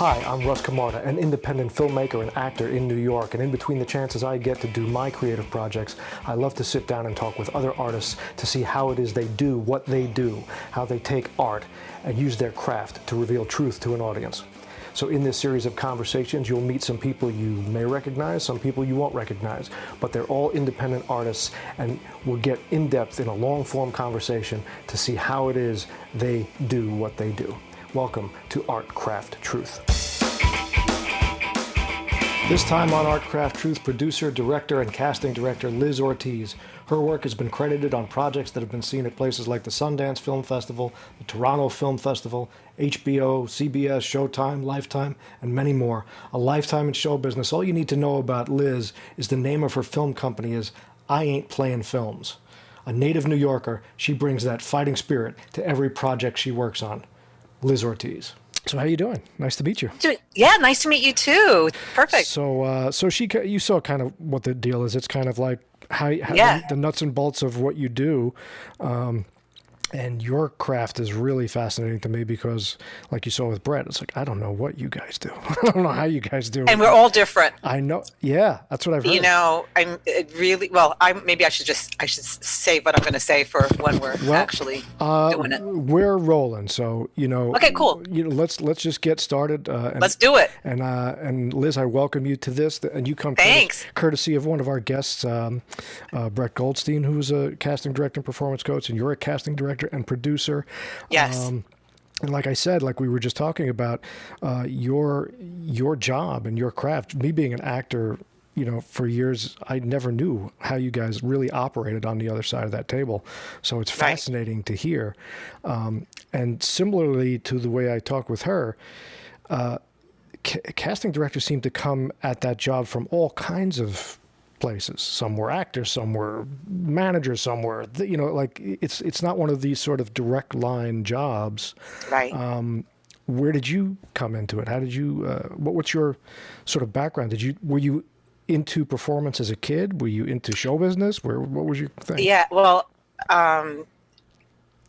Hi, I'm Russ Camarda, an independent filmmaker and actor in New York, and in between the chances I get to do my creative projects, I love to sit down and talk with other artists to see how it is they do what they do, how they take art and use their craft to reveal truth to an audience. So in this series of conversations, you'll meet some people you may recognize, some people you won't recognize, but they're all independent artists, and we'll get in depth in a long-form conversation to see how it is they do what they do. Welcome to Art Craft Truth. This time on Art Craft Truth, producer, director, and casting director Liz Ortiz. Her work has been credited on projects that have been seen at places like the Sundance Film Festival, the Toronto Film Festival, HBO, CBS, Showtime, Lifetime, and many more. A lifetime in show business. All you need to know about Liz is the name of her film company is I Ain't Playing Films. A native New Yorker, she brings that fighting spirit to every project she works on. Liz Ortiz. So how you doing? Nice to meet you. Yeah, nice to meet you too. Perfect. So, you saw kind of what the deal is. It's kind of like how the nuts and bolts of what you do. And your craft is really fascinating to me because, like you saw with Brett, it's like, I don't know what you guys do. I don't know how you guys do it. And we're all different. I know. Yeah, that's what I've heard. You know, maybe I should say what I'm going to say for when we're actually doing it. We're rolling, so Okay, cool. Let's just get started. Let's do it. And Liz, I welcome you to this, and you come Thanks. courtesy of one of our guests, Brett Goldstein, who's a casting director and performance coach, and you're a casting director and producer. Yes. And like I said, like we were just talking about, your job and your craft. Me being an actor, for years, I never knew how you guys really operated on the other side of that table. So it's fascinating to hear. And similarly to the way I talk with her, casting directors seem to come at that job from all kinds of places. Some were actors, some were managers, some were, it's not one of these sort of direct line jobs. Right. Where did you come into it? How did you, what's your sort of background? Were you into performance as a kid? Were you into show business? What was your thing? Yeah, well, all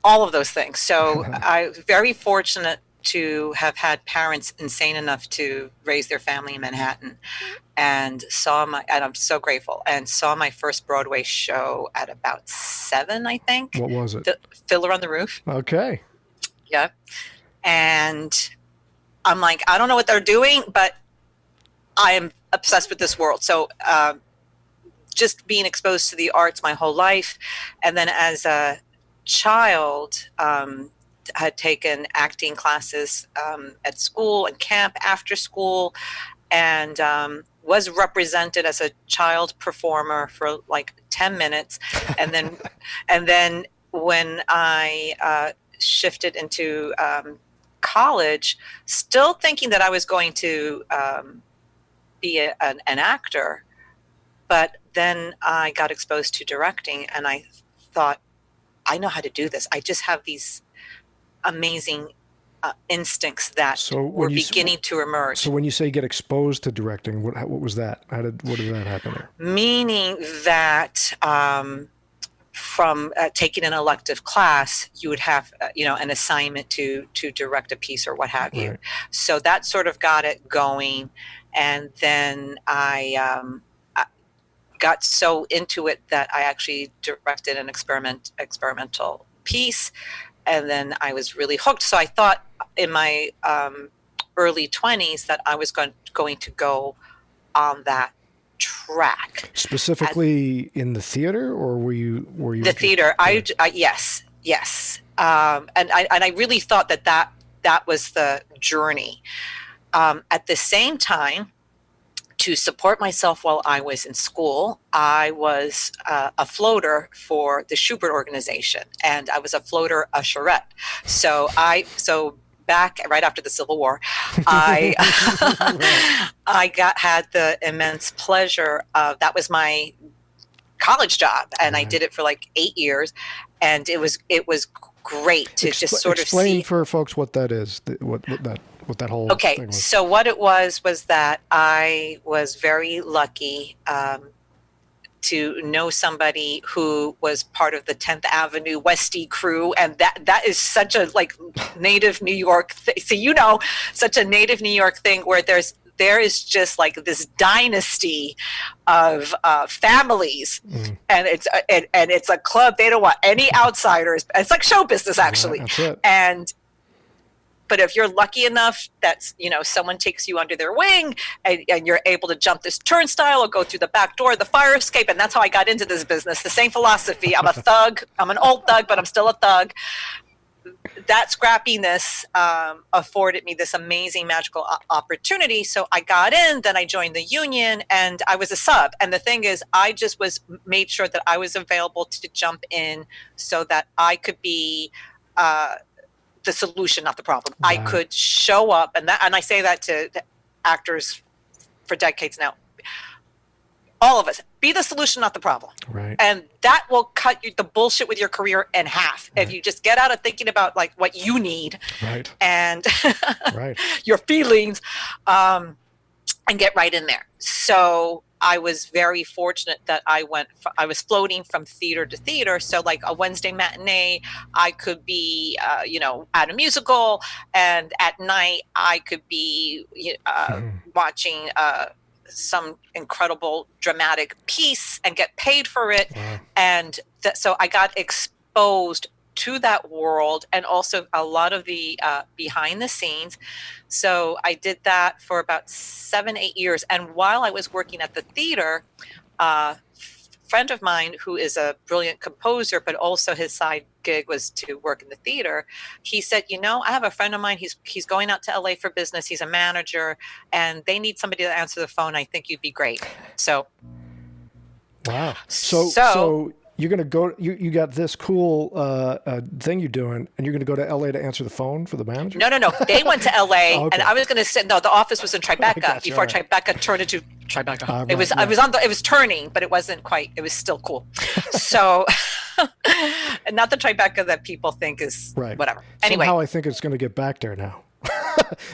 of those things. So I was very fortunate to have had parents insane enough to raise their family in Manhattan, and I'm so grateful, and saw my first Broadway show at about 7, I think. What was it? Fiddler on the Roof. Okay. Yeah. And I'm like, I don't know what they're doing, but I am obsessed with this world. So just being exposed to the arts my whole life. And then as a child, had taken acting classes at school and camp after school, and was represented as a child performer for like 10 minutes. And then when I shifted into college, still thinking that I was going to be an actor, but then I got exposed to directing, and I thought, I know how to do this. I just have these amazing instincts that were beginning to emerge. So when you say get exposed to directing, what was that? What did that happen there? Meaning that from taking an elective class, you would have an assignment to direct a piece or what have you. Right. So that sort of got it going, and then I got so into it that I actually directed an experimental piece. And then I was really hooked. So I thought in my early 20s that I was going to go on that track. Specifically in the theater, or were you? The theater. Yes. And I really thought that was the journey. At the same time, to support myself while I was in school, I was a floater for the Schubert organization, and I was a floater usherette. So back right after the Civil War, I had the immense pleasure of, that was my college job, and I did it for like 8 years, and it was great to just sort of explain for folks what that is, what that whole thing was. So what it was that I was very lucky to know somebody who was part of the 10th Avenue Westie crew, and that is such a like native New York such a native New York thing where there is just like this dynasty of families, and it's a club. They don't want any outsiders. It's like show business, actually. That's it. But if you're lucky enough that someone takes you under their wing, and you're able to jump this turnstile or go through the back door of the fire escape, and that's how I got into this business. The same philosophy. I'm a thug. I'm an old thug, but I'm still a thug. That scrappiness afforded me this amazing magical opportunity. So I got in, then I joined the union, and I was a sub. And the thing is, I just made sure that I was available to jump in so that I could be the solution, not the problem. Wow. I could show up, and I say that to actors for decades now. All of us, be the solution, not the problem. Right. And that will cut the bullshit with your career in half. Right. If you just get out of thinking about like what you need, right, and right, your feelings, and get right in there. So I was very fortunate that I was floating from theater to theater. So like a Wednesday matinee, I could be, at a musical, and at night I could be watching some incredible dramatic piece and get paid for it. Wow. And so I got exposed to that world, and also a lot of the behind the scenes. So I did that for about 7-8 years. And while I was working at the theater, a friend of mine who is a brilliant composer, but also his side gig was to work in the theater, he said, I have a friend of mine, he's going out to LA for business, he's a manager, and they need somebody to answer the phone. I think you'd be great. So wow. So you're going to go, you got this cool thing you're doing, and you're going to go to LA to answer the phone for the manager? No. They went to LA, okay. And I was going to say, no, the office was in Tribeca before right. Tribeca turned into Tribeca. Right, it was turning, but it wasn't quite, it was still cool. So, and not the Tribeca that people think is right. Whatever. Anyway. Somehow I think it's going to get back there now.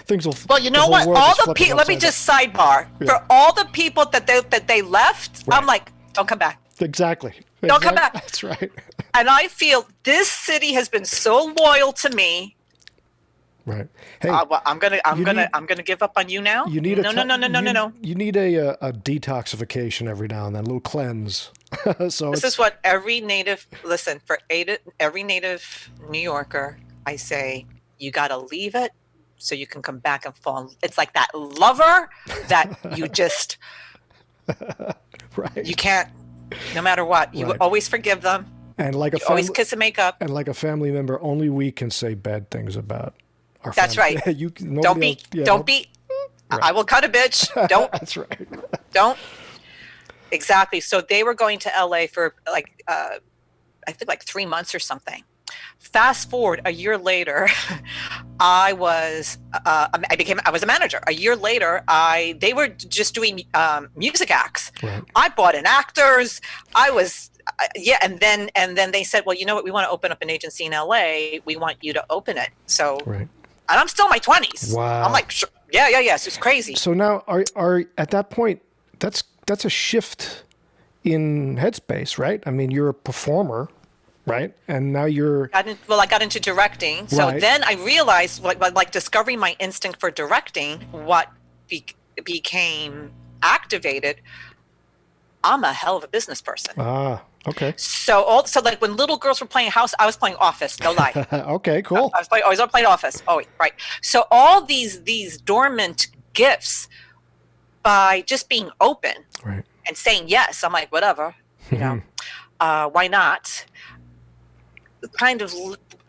Things will. Well, you know what? All the people, let me just sidebar. Yeah. For all the people that they left, right. I'm like, don't come back. Exactly. Don't come back. That's right. And I feel this city has been so loyal to me. Right. Hey, well, I'm gonna give up on you now. You need no. You need a detoxification every now and then, a little cleanse. So this is what every native every native New Yorker, I say, you got to leave it so you can come back and fall. It's like that lover that you just right. You can't. No matter what, you right. always forgive them. And like always kiss and make up. And like a family member, only we can say bad things about our That's family. Right. Don't be. Right. I will cut a bitch. Don't. That's right. Don't. Exactly. So they were going to LA for I think 3 months or something. Fast forward a year later, I was a manager. A year later, they were just doing music acts. Right. I brought in actors. And then they said, well, you know what? We want to open up an agency in LA. We want you to open it. So, right. And I'm still in my 20s. Wow. I'm like, sure. Yeah. So it's crazy. So now, are at that point, that's a shift in headspace, right? I mean, you're a performer. Right. And now I got into directing. So right. Then I realized, like discovering my instinct for directing, what became activated, I'm a hell of a business person. Ah, okay. So like when little girls were playing house, I was playing Office. No lie. Okay, cool. I was playing Office. Oh, right. So all these dormant gifts, by just being open right. and saying yes, I'm like, whatever, why not? Kind of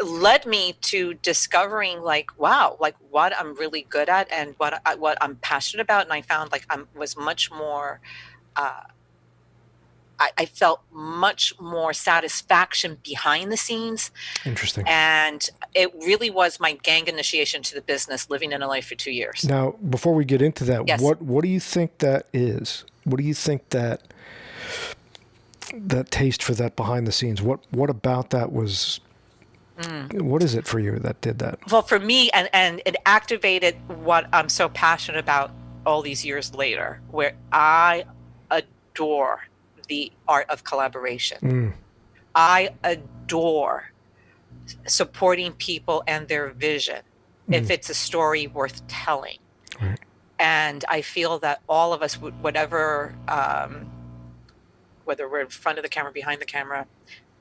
led me to discovering wow, what I'm really good at and what I'm passionate about. And I found was much more, I felt much more satisfaction behind the scenes. Interesting. And it really was my gang initiation to the business, living in LA for 2 years. Now, before we get into that, yes. What do you think that is? What do you think that taste for that behind the scenes? What about that was? What is it for you that did that? Well, for me, and it activated what I'm so passionate about all these years later, where I adore the art of collaboration. I adore supporting people and their vision if it's a story worth telling. Right. And I feel that all of us, whatever, whether we're in front of the camera, behind the camera,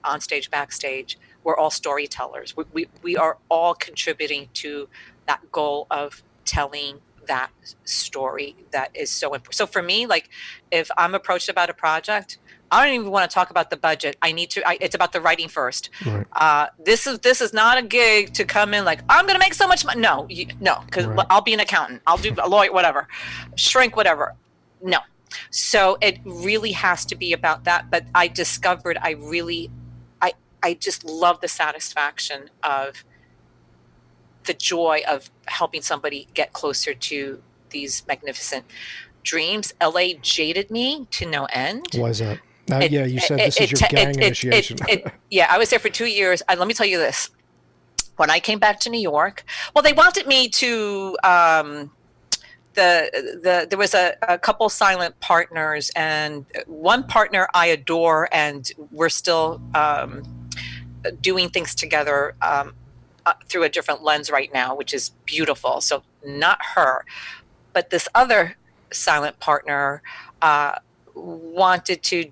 on stage, backstage, we're all storytellers. We are all contributing to that goal of telling that story that is so important. So for me, like, if I'm approached about a project, I don't even want to talk about the budget. It's about the writing first. Right. This is not a gig to come in like, I'm going to make so much money. No, because Right. I'll be an accountant. I'll do a lawyer, whatever, shrink, whatever. No. So it really has to be about that. But I discovered I just love the satisfaction of the joy of helping somebody get closer to these magnificent dreams. LA jaded me to no end. Why is that? Yeah, you said this is your gang initiation. Yeah, I was there for 2 years. And let me tell you this. When I came back to New York, well, they wanted me to, there was a couple silent partners, and one partner I adore, and we're still doing things together through a different lens right now, which is beautiful. So not her, but this other silent partner wanted to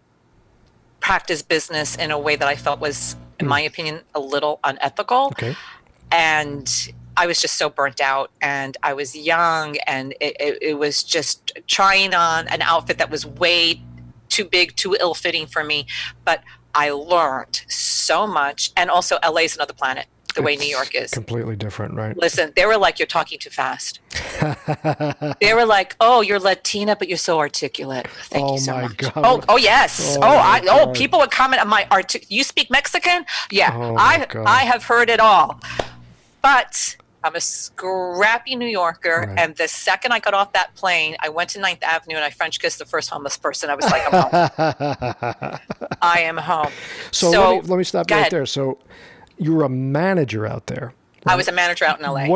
practice business in a way that I felt was, in my opinion, a little unethical. Okay. And I was just so burnt out, and I was young, and it was just trying on an outfit that was way too big, too ill-fitting for me. But I learned so much. And also LA's another planet, the way New York is. Completely different, right? Listen, they were like, you're talking too fast. They were like, oh, you're Latina, but you're so articulate. Thank you so much. God. Oh, yes. People would comment on my you speak Mexican? Yeah, I have heard it all. But I'm a scrappy New Yorker, right. And the second I got off that plane, I went to 9th Avenue and I French kissed the first homeless person. I was like, I'm home. I am home. So let me stop you right there. So you were a manager out there. Right? I was a manager out in LA.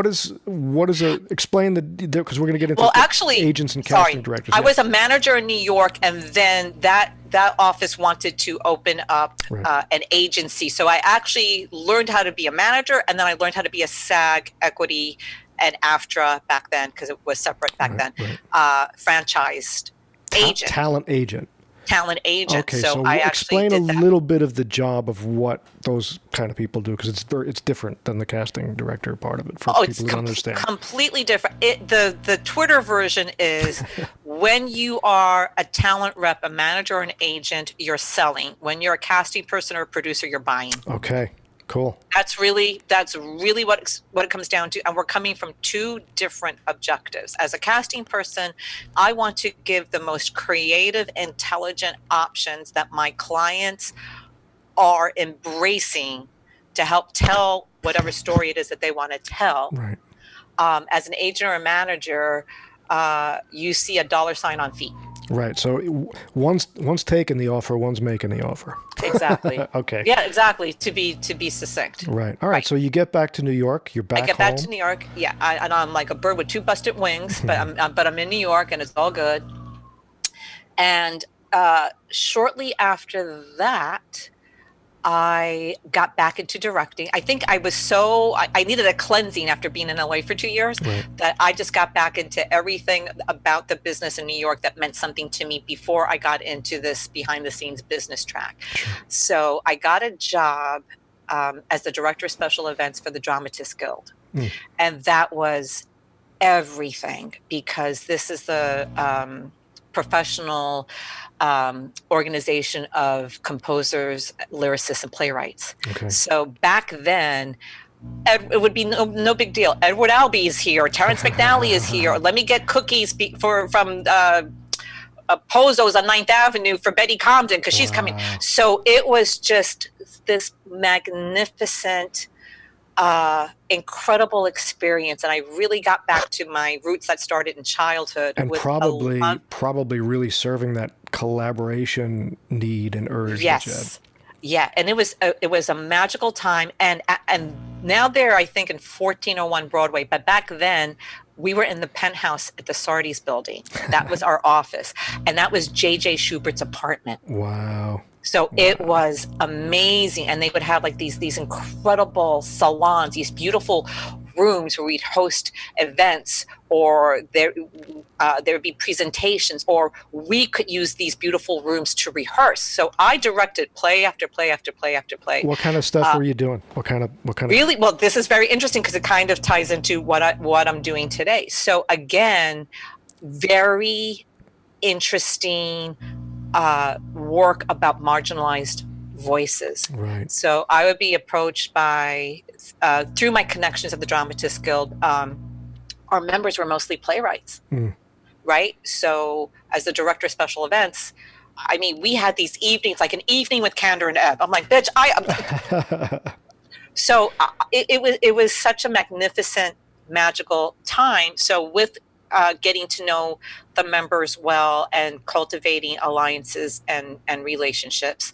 Explain because we're going to get into agents and casting directors. I was a manager in New York, and then that office wanted to open up an agency. So I actually learned how to be a manager, and then I learned how to be a SAG, Equity, and AFTRA back then, because it was separate back then, franchised agent. Talent agent. Okay, so I explain a little bit of the job of what those kind of people do, because it's different than the casting director part of it for people who don't understand. Completely different. The Twitter version is when you are a talent rep, a manager, or an agent, you're selling. When you're a casting person or a producer, you're buying. Okay. Cool. That's really what it comes down to. And we're coming from two different objectives. As a casting person, I want to give the most creative, intelligent options that my clients are embracing to help tell whatever story it is that they want to tell. Right. As an agent or a manager, you see a $ on feet. Right. So one's taking the offer, one's making the offer. Exactly. Okay. Yeah, exactly. To be succinct. Right. All right. So you get back to New York. You're back. I get back to New York. Yeah. And I'm like a bird with two busted wings, but I'm in New York, and it's all good. And shortly after that, I got back into directing. I think I was I needed a cleansing after being in LA for 2 years, that I just got back into everything about the business in New York that meant something to me before I got into this behind the scenes business track. Sure. So I got a job as the director of special events for the Dramatists Guild. And that was everything, because this is the professional organization of composers, lyricists, and playwrights. Okay. So back then, it would be no big deal. Edward Albee is here. Terrence McNally is here. Let me get cookies from Pozo's on 9th Avenue for Betty Comden, because she's coming. So it was just this magnificent, incredible experience, and I really got back to my roots that started in childhood, and probably really serving that collaboration need and urge. Yes, yeah, and it was a magical time, and now they're, I think, in 1401 Broadway, but back then we were in the penthouse at the Sardi's building. That was our office. And that was J.J. Schubert's apartment. Wow. So it was amazing. And they would have like these incredible salons, these beautiful rooms where we'd host events, or there would be presentations, or we could use these beautiful rooms to rehearse. So I directed play after play after play after play. What kind of stuff were you doing? What kind of really? Well, this is very interesting because it kind of ties into what I'm doing today. So again, very interesting work about marginalized voices. Right. So I would be approached by, through my connections at the Dramatists Guild, our members were mostly playwrights, right? So as the director of special events, I mean, we had these evenings, like an evening with Candor and Ebb. I'm like, bitch, So it was such a magnificent, magical time. So with getting to know the members well and cultivating alliances and relationships,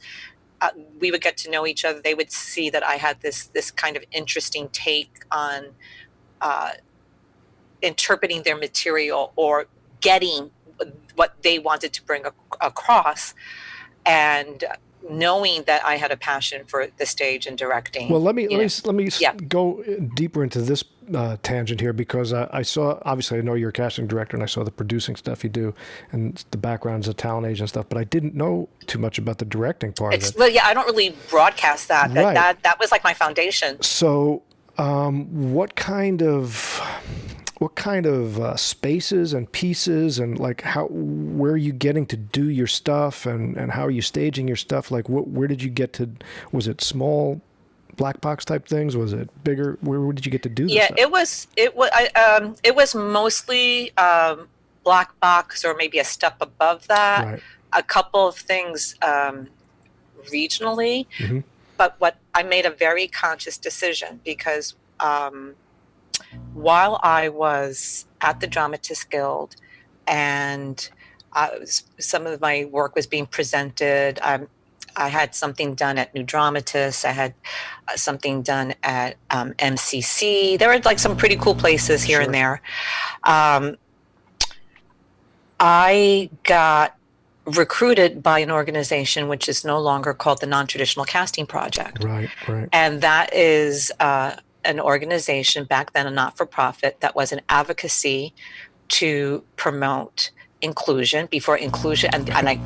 we would get to know each other. They would see that I had this kind of interesting take on interpreting their material or getting what they wanted to bring across, and knowing that I had a passion for the stage and directing. Well, let me go deeper into this tangent here, because I saw, obviously I know you're a casting director, and I saw the producing stuff you do and the backgrounds of talent agent stuff, but I didn't know too much about the directing part of it. Well, yeah, I don't really broadcast that. Right. That was like my foundation. So what kind of spaces and pieces, and like where are you getting to do your stuff, and how are you staging your stuff? Like where did you get to? Was it small black box type things? Was it bigger? Where did you get to do this stuff? It was mostly black box, or maybe a step above that. Right. A couple of things regionally, but what I made a very conscious decision, because while I was at the Dramatists Guild and some of my work was being presented, I had something done at New Dramatists. I had something done at MCC. There were like some pretty cool places here and there. I got recruited by an organization which is no longer called the NonTraditional Casting Project. Right. And that is an organization back then, a not-for-profit, that was an advocacy to promote inclusion, before inclusion, and I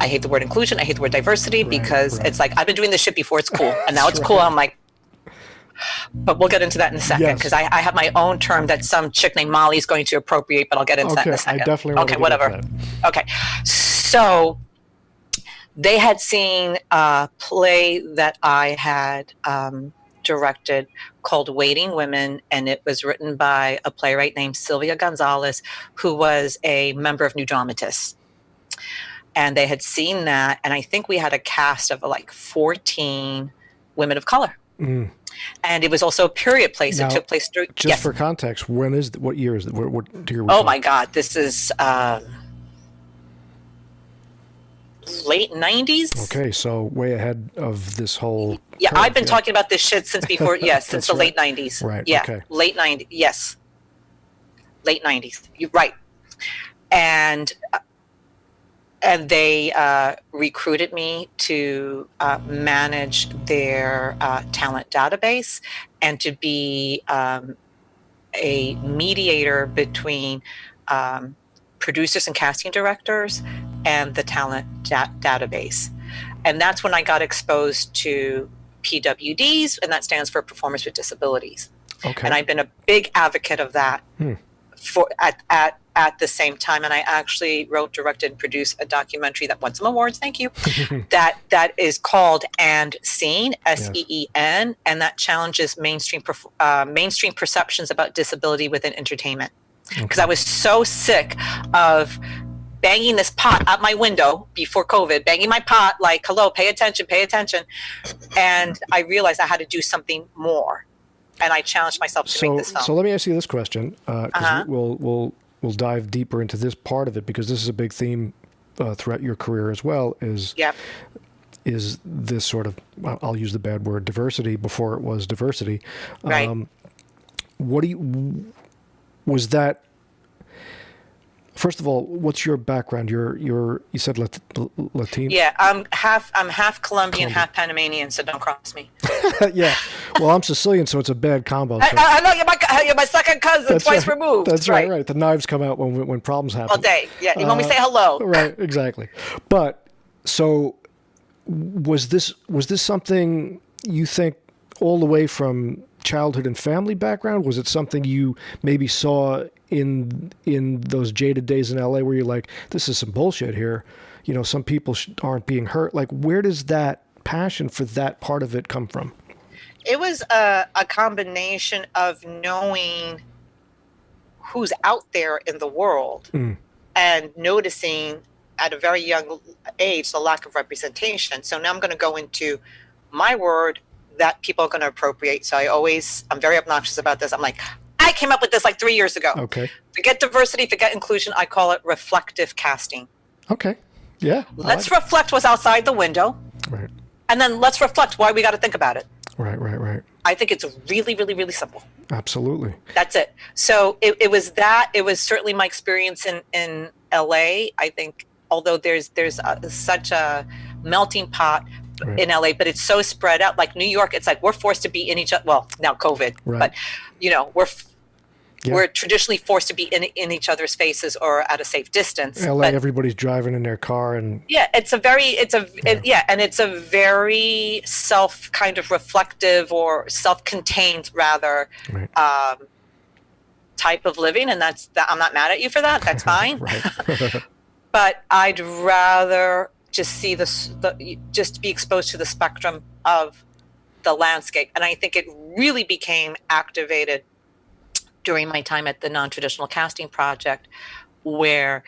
hate the word inclusion, I hate the word diversity, because it's like, I've been doing this shit before it's cool, and now it's cool. I'm like, but we'll get into that in a second, because I have my own term that some chick named Molly is going to appropriate, but I'll get into that in a second. I definitely want to get into that. Okay, so they had seen a play that I had directed called Waiting Women, and it was written by a playwright named Sylvia Gonzalez, who was a member of New Dramatists. And they had seen that, and I think we had a cast of like 14 women of color. And it was also a period place. It took place during... Just for context, what year is it? What year are we talking? My God, this is... late 90s. Okay, so way ahead of this whole... Yeah, I've been talking about this shit since before, since the late 90s. Right, yeah, okay. Late 90s, yes. Late 90s, you're right. And they recruited me to manage their talent database, and to be a mediator between producers and casting directors and the talent database. And that's when I got exposed to PWDs, and that stands for Performers with Disabilities. Okay. And I've been a big advocate of that for at the same time. And I actually wrote, directed, and produced a documentary that won some awards, thank you, that is called And Seen, SEEN, and that challenges mainstream perceptions about disability within entertainment. Because I was so sick of banging this pot out my window before COVID, banging my pot like, hello, pay attention. And I realized I had to do something more. And I challenged myself to make this film. So let me ask you this question, because we'll dive deeper into this part of it, because this is a big theme throughout your career as well, is this sort of, I'll use the bad word, diversity before it was diversity. Right. was that, first of all, what's your background? You said Latino? Yeah, I'm half Colombian, half Panamanian, so don't cross me. Yeah. Well, I'm Sicilian, so it's a bad combo. So. I know you're my second cousin, That's twice right. removed. That's right. The knives come out when problems happen. All day. Yeah, when we say hello. Right, exactly. But so was this something you think all the way from childhood and family background? Was it something you maybe saw in those jaded days in LA where you're like, this is some bullshit here? You know, some people aren't being hurt. Like, where does that passion for that part of it come from? It was a combination of knowing who's out there in the world and noticing at a very young age the lack of representation. So now I'm going to go into my word that people are going to appropriate. So I'm very obnoxious about this. I'm like, I came up with this like 3 years ago. Okay. Forget diversity, forget inclusion. I call it reflective casting. Okay. Yeah. Let's reflect what's outside the window. Right. And then let's reflect why we got to think about it. Right. I think it's really, really, really simple. Absolutely. That's it. So it was that. It was certainly my experience in LA. I think, although there's such a melting pot in LA, but it's so spread out. Like New York, it's like we're forced to be in each other. Well, now COVID, but you know, we're traditionally forced to be in each other's faces or at a safe distance. LA, but everybody's driving in their car, and it's a very self kind of reflective or self-contained rather type of living, and I'm not mad at you for that. That's fine. But I'd rather just see just be exposed to the spectrum of the landscape, and I think it really became activated during my time at the Non-Traditional Casting Project, where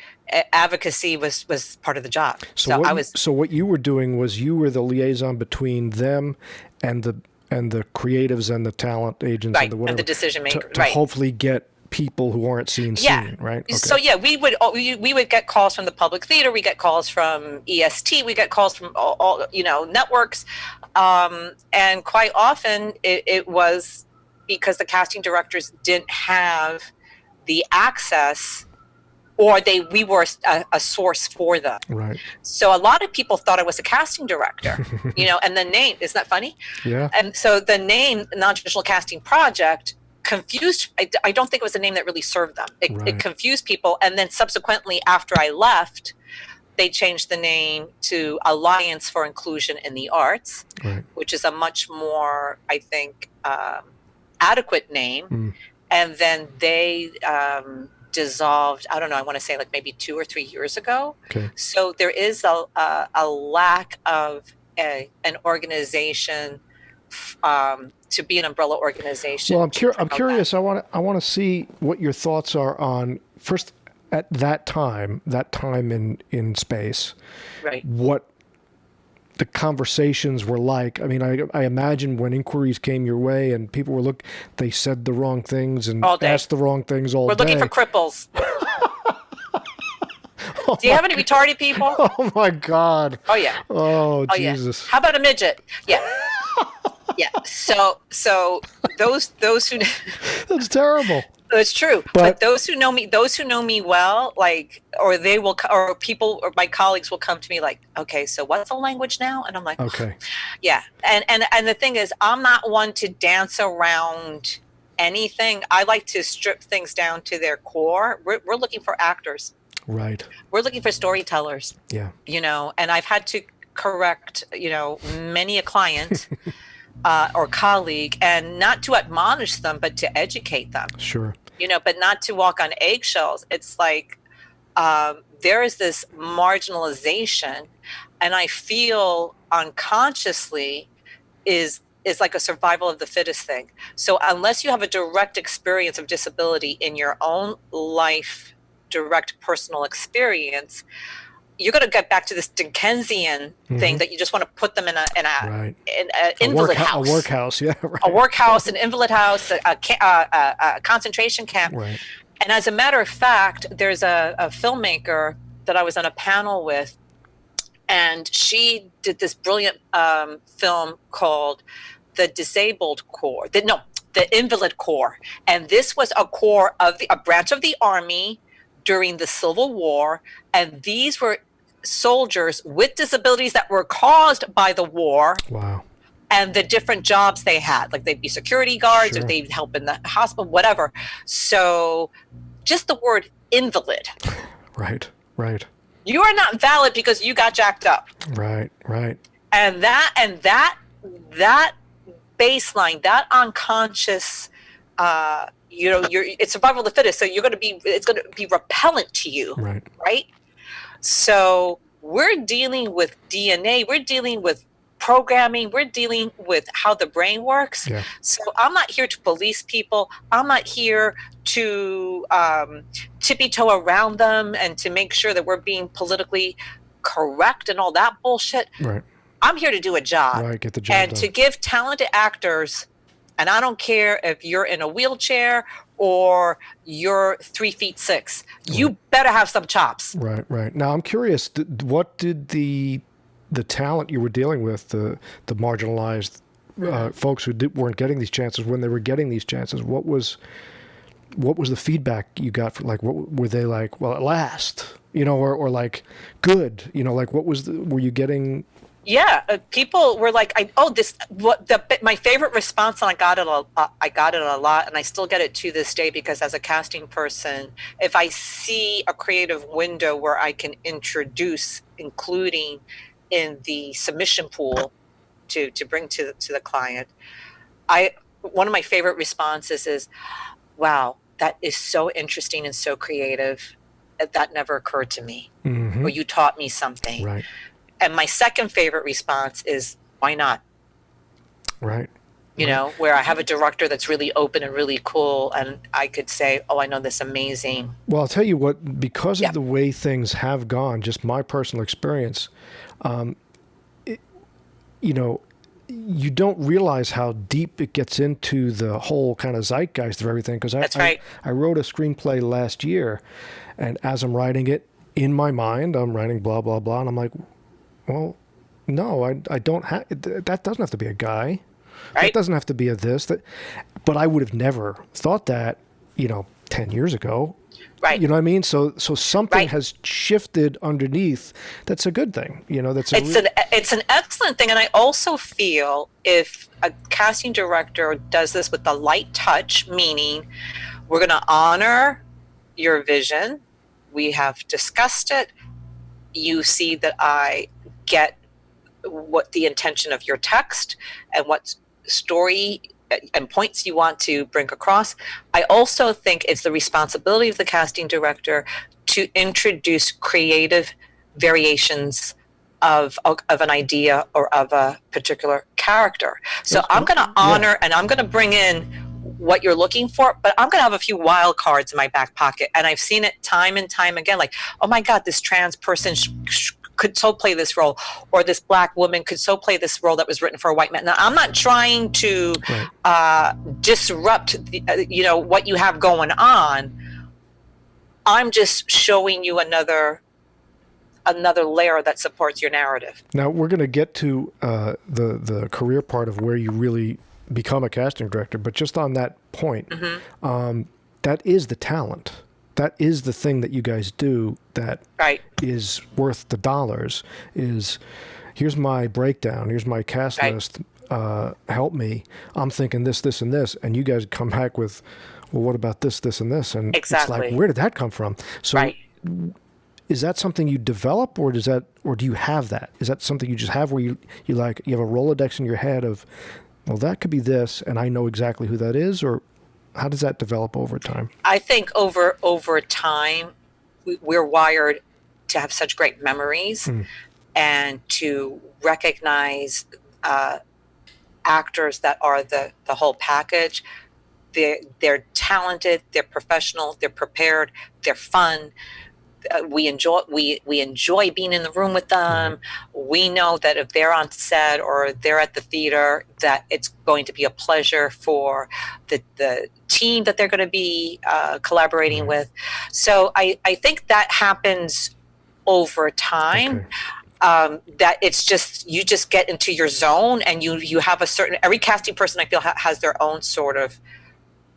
advocacy was part of the job. So what you were doing was you were the liaison between them and the creatives and the talent agents and the whatever, and the decision makers, to hopefully get people who aren't seen, right? Okay. So we would get calls from the Public Theater, we get calls from EST, we get calls from all networks, and quite often it was because the casting directors didn't have the access, or we were a source for them. Right. So a lot of people thought I was a casting director, and the name, isn't that funny? Yeah. And so the name Non-Traditional Casting Project confused, I don't think it was a name that really served them. It confused people. And then subsequently, after I left, they changed the name to Alliance for Inclusion in the Arts, which is a much more, I think, adequate name. And then they dissolved, I don't know, I want to say like maybe 2 or 3 years ago. Okay. So there is a lack of an organization to be an umbrella organization. Well, I'm curious. I want to see what your thoughts are on, first, at that time in space, what the conversations were like. I mean, I imagine when inquiries came your way and people were they said the wrong things and asked the wrong things all day. We're looking for cripples. Do you have any retarded people? Oh my God. Oh yeah. Oh Jesus. Yeah. How about a midget? Yeah. Yeah. So those who That's terrible. It's true, but those who know me well, like, or people or my colleagues will come to me like, okay, so what's the language now? And I'm like, okay, yeah. And the thing is, I'm not one to dance around anything. I like to strip things down to their core. We're looking for actors, right? We're looking for storytellers. Yeah, and I've had to correct, many a client. Or colleague, and not to admonish them, but to educate them. Sure. But not to walk on eggshells. It's like there is this marginalization, and I feel unconsciously is like a survival of the fittest thing. So unless you have a direct experience of disability in your own life, direct personal experience, you're going to get back to this Dickensian thing that you just want to put them in an invalid house. A workhouse, yeah. Right. A workhouse, an invalid house, a concentration camp. Right. And as a matter of fact, there's a filmmaker that I was on a panel with, and she did this brilliant film called The the Invalid Corps. And this was a corps of a branch of the Army during the Civil War. And these were soldiers with disabilities that were caused by the war. Wow. And the different jobs they had, like they'd be security guards, Sure. or they'd help in the hospital, whatever. So just the word invalid. Right, right. You are not valid because you got jacked up. Right, right. And that baseline, that unconscious, it's survival of the fittest. So it's going to be repellent to you, right? So we're dealing with DNA, we're dealing with programming, we're dealing with how the brain works. Yeah. So I'm not here to police people. I'm not here to tippy-toe around them and to make sure that we're being politically correct and all that bullshit. Right. I'm here to do a job. Right, get the job and done. To give talented actors, and I don't care if you're in a wheelchair or you're 3'6", you better have some chops. Right, right. Now I'm curious, what did the talent you were dealing with, the marginalized folks who weren't getting these chances, when they were getting these chances, what was the feedback you got from, like, what were they like, well, at last, or like, good, like, were you getting? Yeah, people were like, my favorite response, and I got it a lot, and I still get it to this day, because as a casting person, if I see a creative window where I can introduce, including in the submission pool to bring to the client, one of my favorite responses is, wow, that is so interesting and so creative. That never occurred to me. Mm-hmm. Or you taught me something. Right. And my second favorite response is, why not? Right. Where I have a director that's really open and really cool, and I could say, oh, I know this amazing. Well, I'll tell you what, because of the way things have gone, just my personal experience, you don't realize how deep it gets into the whole kind of zeitgeist of everything. Because I wrote a screenplay last year, and as I'm writing it, in my mind, I'm writing blah, blah, blah, and I'm like, well, no, I don't have, that doesn't have to be a guy. Right. That doesn't have to be a this. But I would have never thought that, 10 years ago. Right. You know what I mean? So something has shifted underneath. That's a good thing. It's an excellent thing. And I also feel if a casting director does this with a light touch, meaning we're going to honor your vision. We have discussed it. You see that I get what the intention of your text and what story and points you want to bring across. I also think it's the responsibility of the casting director to introduce creative variations of an idea or of a particular character. So I'm going to honor and I'm going to bring in what you're looking for, but I'm going to have a few wild cards in my back pocket. And I've seen it time and time again, like, oh my God, this trans person could so play this role, or this Black woman could so play this role that was written for a white man. Now, I'm not trying to disrupt what you have going on. I'm just showing you another layer that supports your narrative. Now, we're going to get to the career part of where you really become a casting director, but just on that point, that is the talent. That is the thing that you guys do that is worth the dollars, is here's my breakdown, here's my cast list, help me. I'm thinking this, this, and this, and you guys come back with, well, what about this, this, and this? And it's like, where did that come from? So is that something you develop, or do you have that? Is that something you just have where you have a Rolodex in your head of, well, that could be this, and I know exactly who that is, or how does that develop over time? I think over time, we're wired to have such great memories and to recognize actors that are the whole package. They're talented, they're professional, they're prepared, they're fun. We enjoy being in the room with them. We know that if they're on set or they're at the theater, that it's going to be a pleasure for the team that they're going to be collaborating with. So I think that happens over time. that it's just, you just get into your zone, and you have a certain, every casting person I feel has their own sort of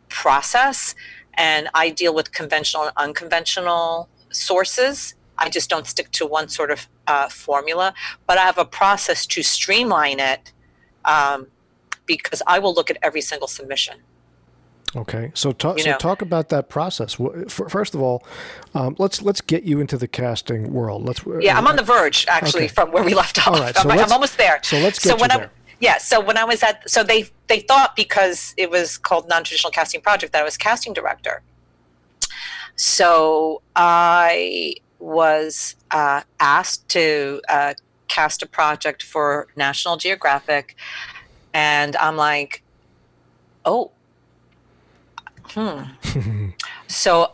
process, and I deal with conventional and unconventional sources. I just don't stick to one sort of formula, but I have a process to streamline it, because I will look at every single submission. Okay, so talk about that process. First of all, let's get you into the casting world. I'm on the verge, actually, from where we left off. All right, so I'm almost there. So let's get you there. Yeah, so when I was so they thought, because it was called Non-Traditional Casting Project, that I was casting director. So I was asked to cast a project for National Geographic, and I'm like, oh. So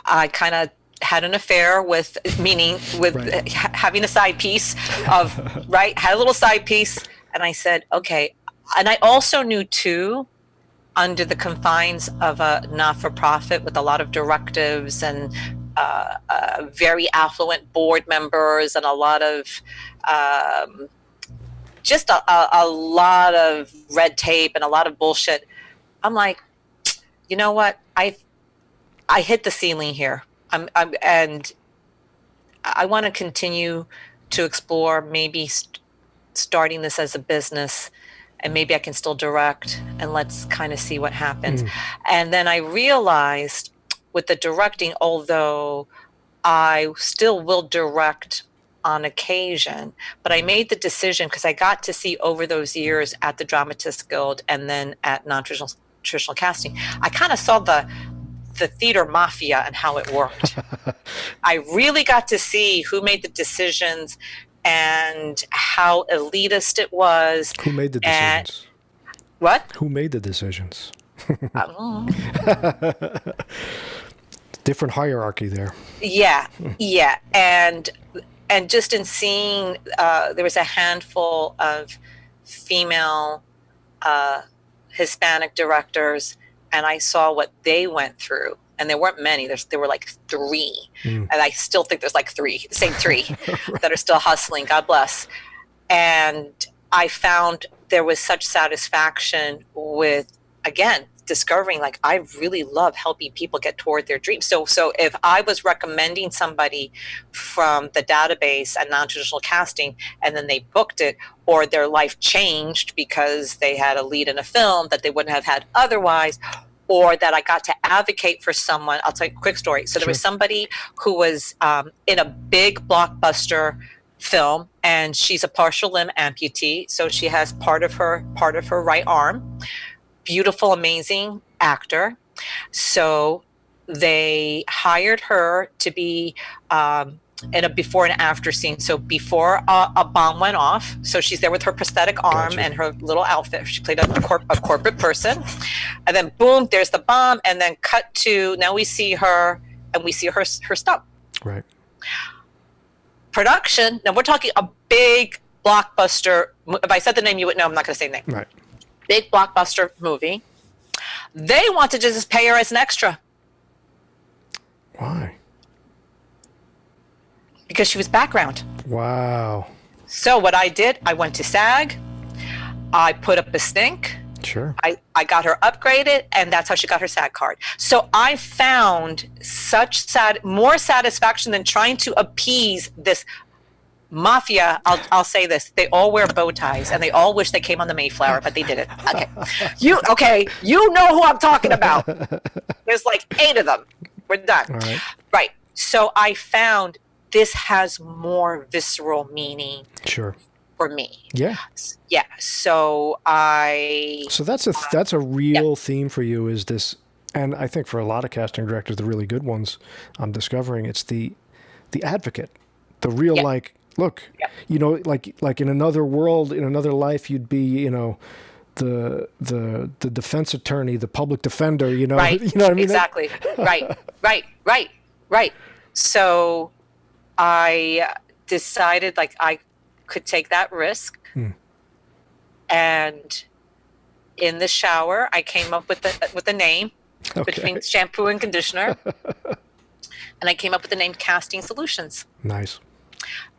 I kind of had an affair with having a side piece of, had a little side piece. And I said, okay. And I also knew too, under the confines of a not-for-profit with a lot of directives and very affluent board members and a lot of, just a lot of red tape and a lot of bullshit. I'm like, you know what? I hit the ceiling here. And I want to continue to explore maybe starting this as a business, and maybe I can still direct, and let's kind of see what happens. And then I realized with the directing, although I still will direct on occasion, but I made the decision, because I got to see over those years at the Dramatists Guild and then at non-traditional casting, I kind of saw the theater mafia and how it worked. I really got to see who made the decisions and how elitist it was. Who made the decisions? What? Who made the decisions? I don't know. Different hierarchy there. Yeah. And just in seeing, there was a handful of female Hispanic directors, and I saw what they went through. And there weren't many. There were like 3. And I still think there's like 3, the same 3 that are still hustling. God bless. And I found there was such satisfaction with, again, discovering, like, I really love helping people get toward their dreams. So if I was recommending somebody from the database at non-traditional casting, and then they booked it, or their life changed because they had a lead in a film that they wouldn't have had otherwise, or that I got to advocate for someone. I'll tell you a quick story. So there was somebody who was in a big blockbuster film, and she's a partial limb amputee, so she has part of her right arm. Beautiful, amazing actor. So they hired her to be in a before and after scene. So before a bomb went off, so she's there with her prosthetic arm and her little outfit. She played a corporate person. And then boom, there's the bomb. And then cut to, now we see her, and we see her stump. Right. Production, now we're talking a big blockbuster. If I said the name, you would know. I'm not going to say the name. Right. Big blockbuster movie. They wanted to just pay her as an extra. Why? Because she was background. Wow. So what I did, I went to SAG. I put up a stink. Sure. I got her upgraded, and that's how she got her SAG card. So I found such more satisfaction than trying to appease this mafia. I'll say this: they all wear bow ties, and they all wish they came on the Mayflower, but they didn't. Okay, you know who I'm talking about. There's like 8 of them. We're done. All right. Right. So I found this has more visceral meaning. Sure. For me. Yeah. Yeah. So that's a real theme for you, is this, and I think for a lot of casting directors, the really good ones, I'm discovering, it's the advocate, the real, like, look, you know, like in another world, in another life, you'd be, you know, the defense attorney, the public defender, you know. Right. You know what I mean? Exactly. Right. So I decided, like, I could take that risk. And in the shower, I came up with a name between shampoo and conditioner. And I came up with the name Casting Solutions. Nice.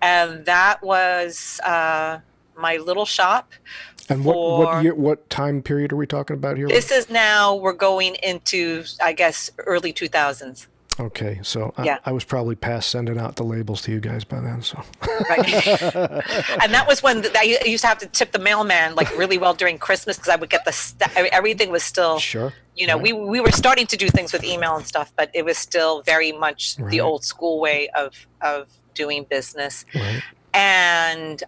and that was my little shop. And what time period are we talking about here? This is now, we're going into, I guess, early 2000s. Okay, so Yeah. I was probably past sending out the labels to you guys by then. So, right. And that was when I used to have to tip the mailman like really well during Christmas because I would get everything was still, sure. You know, right. we were starting to do things with email and stuff, but it was still very much Right. the old school way of doing business. Right. And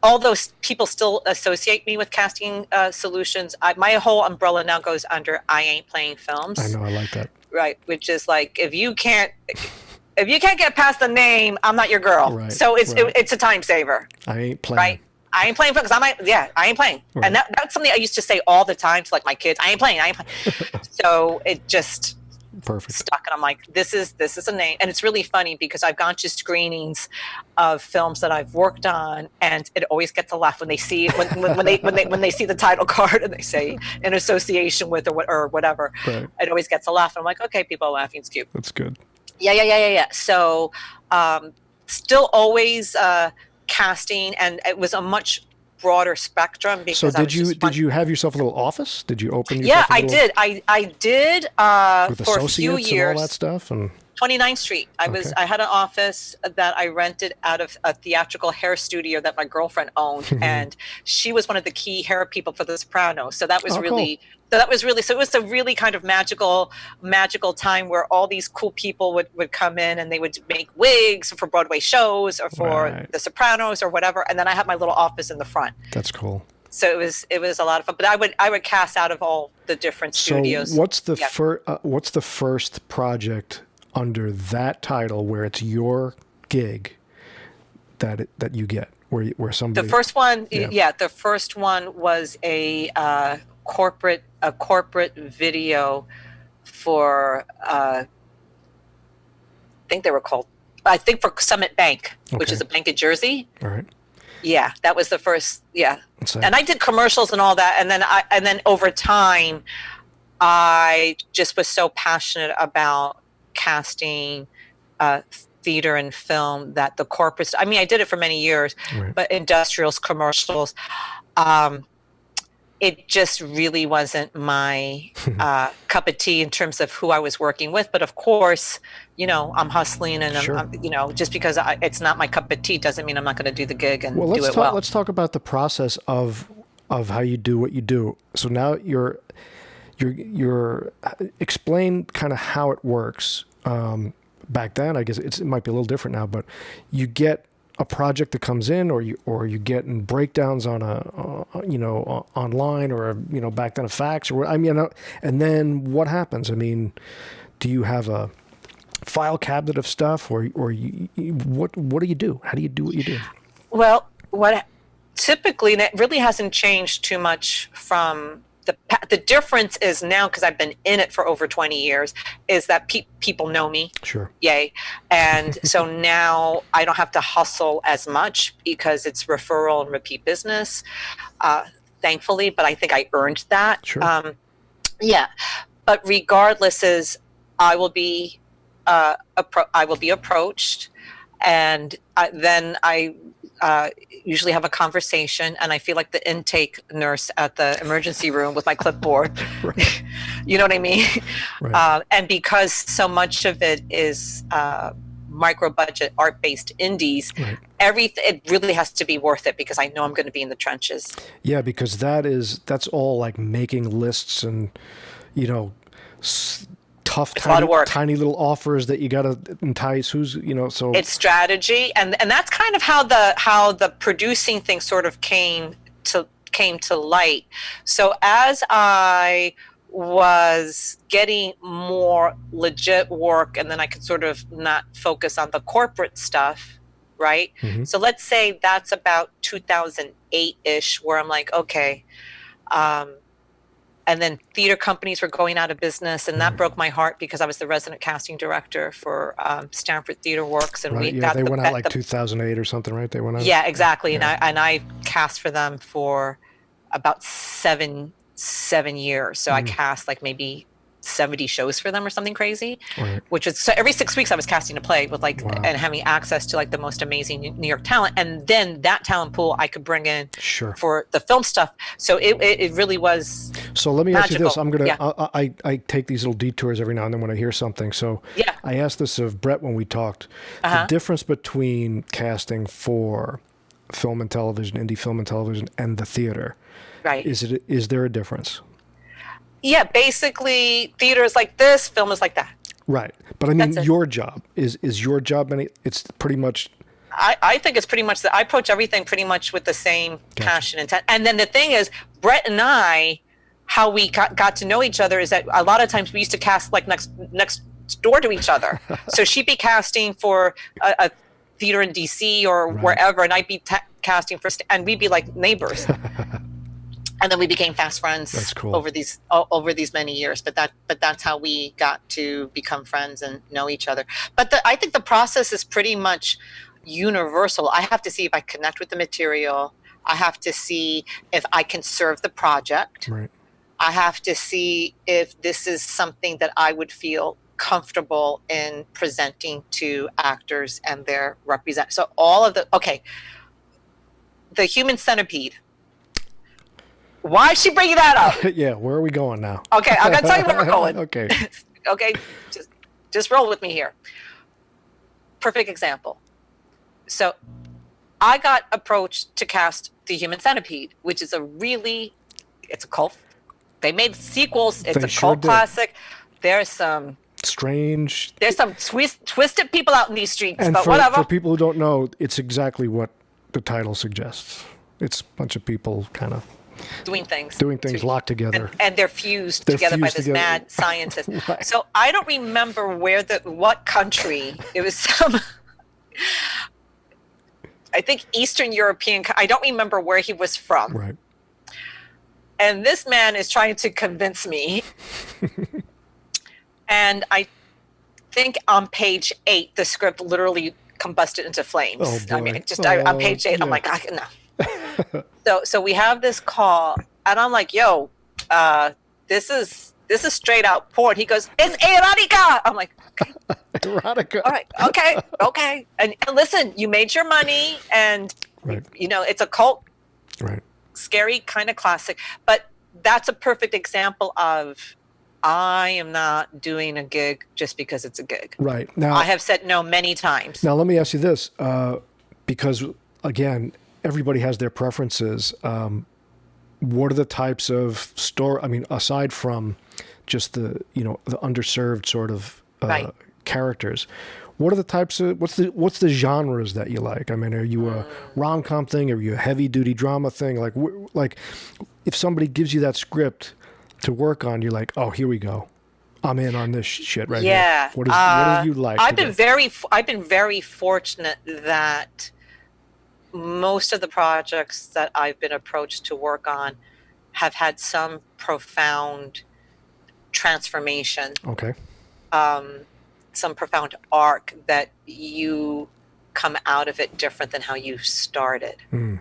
although people still associate me with casting solutions, my whole umbrella now goes under I Ain't Playing Films. I know, I like that. Right, which is like if you can't get past the name, I'm not your girl. Right, so it's right. it's a time saver. I ain't playing. Right, I ain't playing because I ain't playing, Right. and that's something I used to say all the time to like my kids. I ain't playing. So it just Perfect. stuck, and I'm like, this is a name, and it's really funny because I've gone to screenings of films that I've worked on, and it always gets a laugh when they see when they see the title card and they say in association with or whatever. Right. It always gets a laugh, and I'm like, okay, people are laughing, it's cute. That's good. Yeah. So still always casting, and it was a much broader spectrum because So did you have yourself a little office? Did you open yourself? Yeah, I did. I did with for a few associates years. and all that stuff, and 29th Street. I had an office that I rented out of a theatrical hair studio that my girlfriend owned, and she was one of the key hair people for The Sopranos. So that was so it was a really kind of magical time where all these cool people would come in and they would make wigs for Broadway shows or for Right. The Sopranos or whatever. And then I had my little office in the front. That's cool. So it was a lot of fun. But I would cast out of all the different studios. So what's the first project under that title where it's your gig that you get where somebody? The first one, Yeah. the first one was a corporate video for I think they were called for Summit Bank, which Okay. is a bank in Jersey. All right. Yeah, that was the first. Yeah, So- and I did commercials and all that, and then over time, I just was so passionate about casting theater and film that the corporate. I mean, I did it for many years, Right. but industrials, commercials, it just really wasn't my cup of tea in terms of who I was working with. But of course, you know, I'm hustling, and Sure. I'm, you know, just because it's not my cup of tea doesn't mean I'm not going to do the gig and Well, do it well. let's talk about the process of how you do what you do. So now you're explain kind of how it works. Back then, I guess it might be a little different now, but you get a project that comes in, or you get in breakdowns on online, or back then a fax, or and then what happens? I mean, do you have a file cabinet of stuff, or what do you do? How do you do what you do? Well, what typically, and it really hasn't changed too much from the difference is now, because I've been in it for over 20 years, is that people know me. Sure. Yay. And so now I don't have to hustle as much because it's referral and repeat business, thankfully, but I think I earned that. Sure. Yeah. But regardless, I will be approached, and then I usually have a conversation, and I feel like the intake nurse at the emergency room with my clipboard. Right. You know what I mean? Right. And because so much of it is micro budget, art based indies, Right. it really has to be worth it because I know I'm going to be in the trenches. Yeah, because that's all like making lists and tough, It's a lot of work. tiny little offers that you got to entice. So It's strategy, and that's kind of how the producing thing sort of came to light. So as I was getting more legit work, and then I could sort of not focus on the corporate stuff, right? Mhm. So let's say that's about 2008-ish, where I'm like, okay. And then theater companies were going out of business, and that broke my heart because I was the resident casting director for Stanford Theater Works, and right. They went out like 2008 or something, right? They went out. Yeah, exactly. Yeah. And I cast for them for about seven years. So I cast like maybe 70 shows for them or something crazy, Right. which was, so every 6 weeks I was casting a play with like, Wow. and having access to like the most amazing New York talent. And then that talent pool I could bring in Sure. for the film stuff. So it really was So let me ask you this. magical. I'm going to, Yeah. I take these little detours every now and then when I hear something. So Yeah. I asked this of Brett when we talked. The difference between casting for film and television, indie film and television, and the theater. Right. Is there a difference? Yeah, basically theater is like this, film is like that. Right. But I mean, That's it. your job is your job, it's pretty much, I think it's pretty much that I approach everything pretty much with the same passion and intent. And then the thing is, Brett and I, how we got to know each other is that a lot of times we used to cast like next door to each other. So she'd be casting for a theater in DC or wherever, and I'd be casting for, and we'd be like neighbors. And then we became fast friends. That's cool. over these many years. But that's how we got to become friends and know each other. But I think the process is pretty much universal. I have to see if I connect with the material. I have to see if I can serve the project. right. I have to see if this is something that I would feel comfortable in presenting to actors and their represent. So all of the human centipede. Why is she bringing that up? Yeah. Where are we going now? Okay, I'm gonna tell you where we're going. Okay. Okay, just roll with me here. Perfect example. So I got approached to cast The Human Centipede, which is it's a cult. They made sequels. It's They a sure cult did. classic. There's some Strange. twisted people out in these streets, And but for whatever. people who don't know, it's exactly what the title suggests. It's a bunch of people kind of doing things locked together. and they're fused They're together by fused this together. mad scientist. Right. So I don't remember what country it was. I think Eastern European. I don't remember where he was from. Right. And this man is trying to convince me. And I think on page 8, the script literally combusted into flames. Oh, boy. I mean, on page 8, I'm yeah. like, no. So we have this call, and I'm like, yo, this is straight out porn. He goes, it's erotica. I'm like, okay, Erotica. all right, okay. And listen, you made your money, and Right. it's a cult, Right. scary kind of classic. But that's a perfect example of I am not doing a gig just because it's a gig. Right. Now, I have said no many times. Now, let me ask you this, because again, everybody has their preferences. What are the types of story? I mean, aside from just the underserved sort of Right. characters, what are the types of what's the genres that you like? I mean, are you a rom-com thing? Are you a heavy-duty drama thing? Like, if somebody gives you that script to work on, you're like, oh, here we go. I'm in on this shit right Yeah. here. What do you like? I've to been do? I've been very fortunate that most of the projects that I've been approached to work on have had some profound transformation, Okay. some profound arc that you come out of it different than how you started. Mm.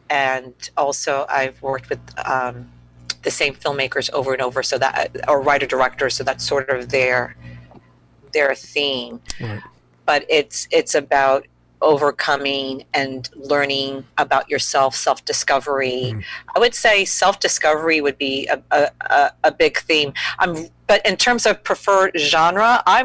And also I've worked with the same filmmakers over and over, so that, or writer directors, so that's sort of their theme. Right. But it's about overcoming and learning about yourself, self-discovery. I would say self-discovery would be a big theme. But in terms of preferred genre, I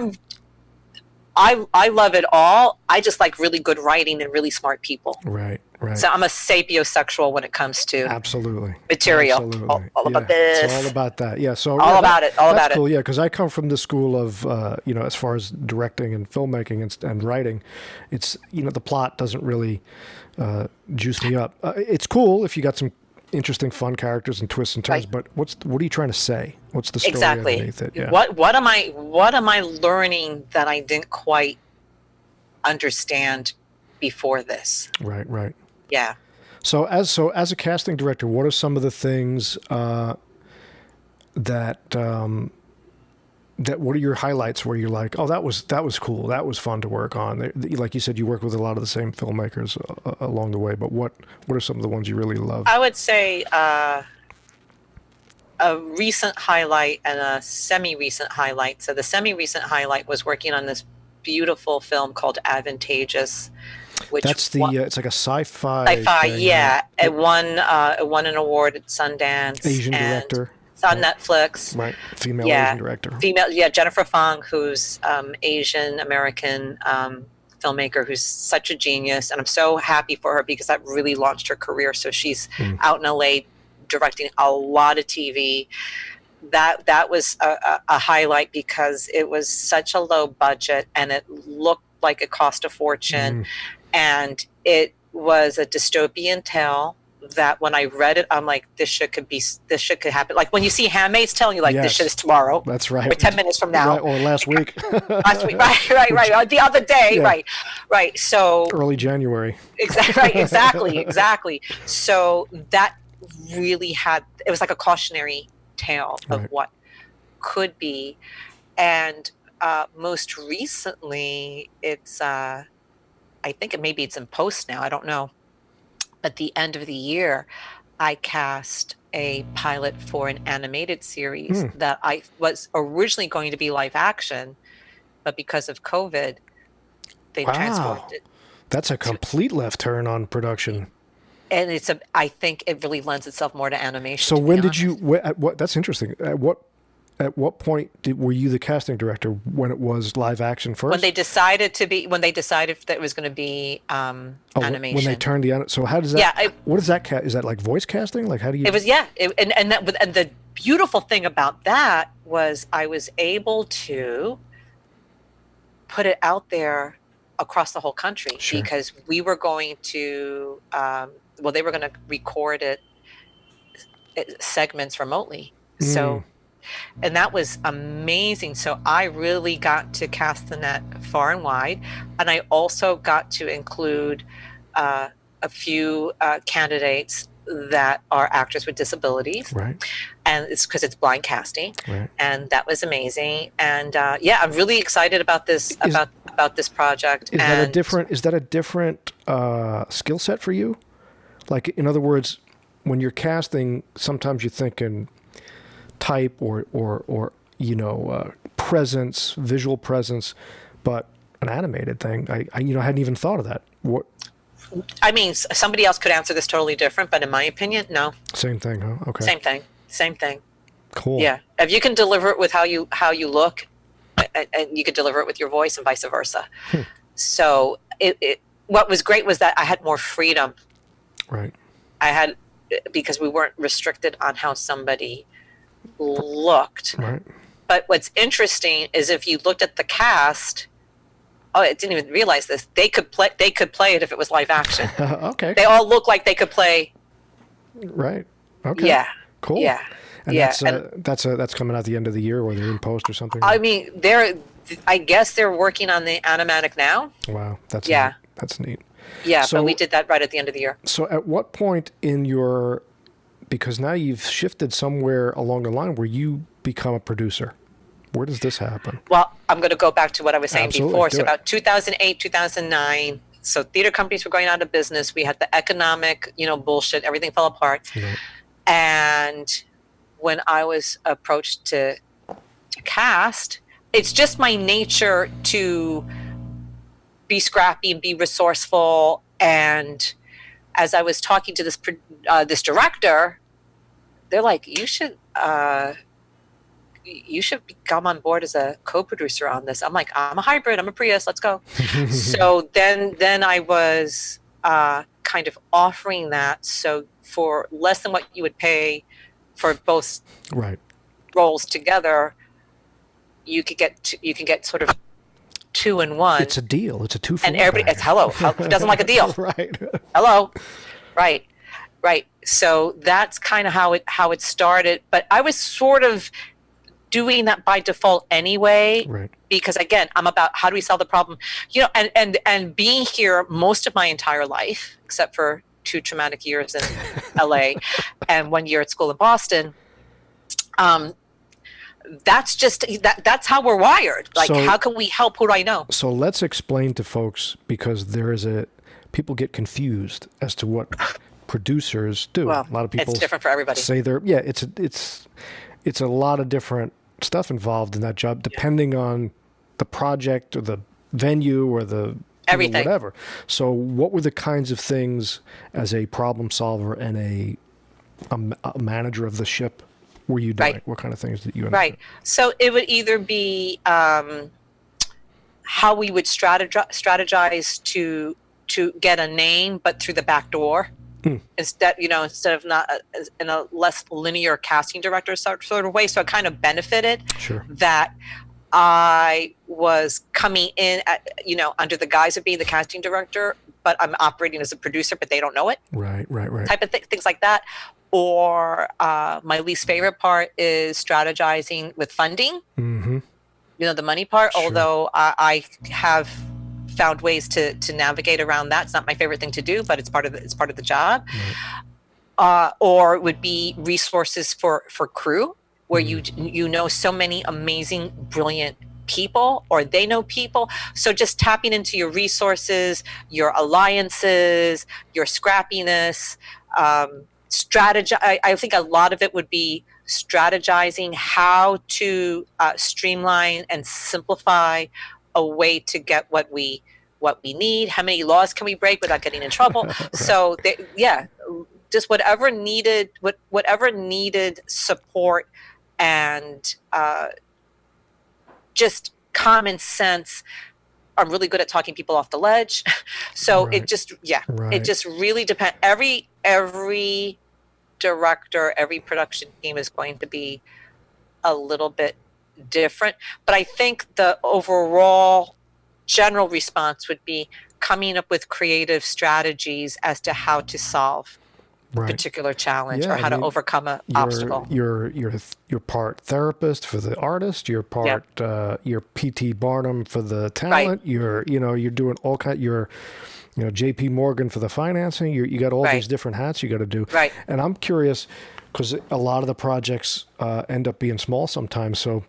love it all. I just like really good writing and really smart people. Right. Right. So I'm a sapiosexual when it comes to Absolutely. material. Absolutely. All about Yeah, this. It's all about that. Yeah. So All yeah, about it. All that's about cool. it. Yeah, because I come from the school of as far as directing and filmmaking and writing, it's the plot doesn't really juice me up. It's cool if you got some interesting, fun characters and twists and turns. Right. But what are you trying to say? What's the story Exactly. underneath it? Yeah. What am I learning that I didn't quite understand before this? Right. Right. Yeah. So as a casting director, what are some of the things that what are your highlights where you're like, oh, that was cool, that was fun to work on? Like you said, you work with a lot of the same filmmakers along the way, but what are some of the ones you really love? I would say a recent highlight and a semi-recent highlight. So the semi-recent highlight was working on this beautiful film called Advantageous, which That's the it's like a sci-fi sci-fi, thing, yeah. right? It won an award at Sundance. Asian and director. It's on Netflix. Right. Female Yeah. Asian director. Female, yeah, Jennifer Fong, who's Asian American filmmaker, who's such a genius, and I'm so happy for her because that really launched her career. So she's out in LA directing a lot of TV. That was a highlight because it was such a low budget and it looked like it cost a fortune, and it was a dystopian tale that when I read it, I'm like, this shit could happen. Like when you see Handmaid's Tale, you're like, this shit is tomorrow. That's right. Or 10 minutes from now. Right, or last week. Last week, right. The other day, right. So early January. Exactly. So that really it was like a cautionary tale of what could be. And most recently, it's, I think maybe it's in post now, I don't know. At the end of the year, I cast a pilot for an animated series that I was originally going to be live action, but because of COVID, they transformed it. That's a complete left turn on production. And I think it really lends itself more to animation. So when did you? That's interesting. At what point were you the casting director when it was live action first? When they decided that it was going to be animation. When they turned so how does that? Yeah. What is that? Is that like voice casting? Like how do you? It was and the beautiful thing about that was I was able to put it out there across the whole country because we were going to they were going to record it segments remotely. So. And that was amazing. So I really got to cast the net far and wide. And I also got to include a few candidates that are actors with disabilities. Right. And it's because it's blind casting. Right. And that was amazing. And I'm really excited about this, about this project. Is that a different skill set for you? Like, in other words, when you're casting, sometimes you're thinking type or presence, visual presence, but an animated thing, I hadn't even thought of that. What? I mean, somebody else could answer this totally different, but in my opinion, no. Same thing, huh? Okay. Same thing. Cool. Yeah, if you can deliver it with how you look, and you could deliver it with your voice, and vice versa. So what was great was that I had more freedom. Right. Because we weren't restricted on how somebody looked. Right. But what's interesting is if you looked at the cast, I didn't even realize this. They could play it if it was live action. Okay. They all look like they could play. Right. Okay. Yeah. Cool. Yeah. And that's coming out the end of the year, or they're in post or something. I mean, I guess they're working on the animatic now. Wow, that's neat. That's neat. Yeah, but we did that right at the end of the year. So at what point because now you've shifted somewhere along the line where you become a producer. Where does this happen? Well, I'm going to go back to what I was saying before. So about 2008, 2009, so theater companies were going out of business. We had the economic, bullshit. Everything fell apart. Mm-hmm. And when I was approached to cast, it's just my nature to be scrappy and be resourceful. And as I was talking to this director, they're like, you should come on board as a co-producer on this. I'm like, I'm a hybrid. I'm a Prius. Let's go. So then I was kind of offering that. So for less than what you would pay for both roles together, you can get sort of 2 in 1. It's a deal. It's a 2 for 1. And everybody, who doesn't like a deal? Right. Hello. Right. So that's kind of how it started. But I was sort of doing that by default anyway, because again, I'm about how do we solve the problem, and being here most of my entire life, except for 2 traumatic years in LA and 1 year at school in Boston. That's just that's how we're wired. Like, how can we help? Who do I know? So let's explain to folks, because people get confused as to what producers do. Well, A lot of people it's different for everybody. say it's a lot of different stuff involved in that job, depending on the project or the venue or the Everything. whatever. So what were the kinds of things as a problem solver and a manager of the ship were you doing? Right. What kind of things did you understand? Right. So it would either be how we would strategize to get a name, but through the back door. Instead of not in a less linear casting director sort of way. So it kind of benefited Sure. that I was coming in at, under the guise of being the casting director, but I'm operating as a producer, but they don't know it. Right. Type of things like that. Or my least favorite part is strategizing with funding. Mm-hmm. The money part. Sure. Although I have found ways to navigate around that. It's not my favorite thing to do, but it's part of the job. Right. Or it would be resources for crew, where you know so many amazing, brilliant people, or they know people. So just tapping into your resources, your alliances, your scrappiness, strategy. I think a lot of it would be strategizing how to streamline and simplify a way to get what we need. How many laws can we break without getting in trouble? Right. So just whatever needed support and just common sense. I'm really good at talking people off the ledge. So right. It just really depends. Every director, every production team is going to be a little bit different. But I think the overall general response would be coming up with creative strategies as to how to solve a particular challenge or how to overcome an obstacle. You're part therapist for the artist. You're part you're PT Barnum for the talent. Right. You're doing all kind. You're JP Morgan for the financing. You got all these different hats you got to do. Right. And I'm curious because a lot of the projects end up being small sometimes. So.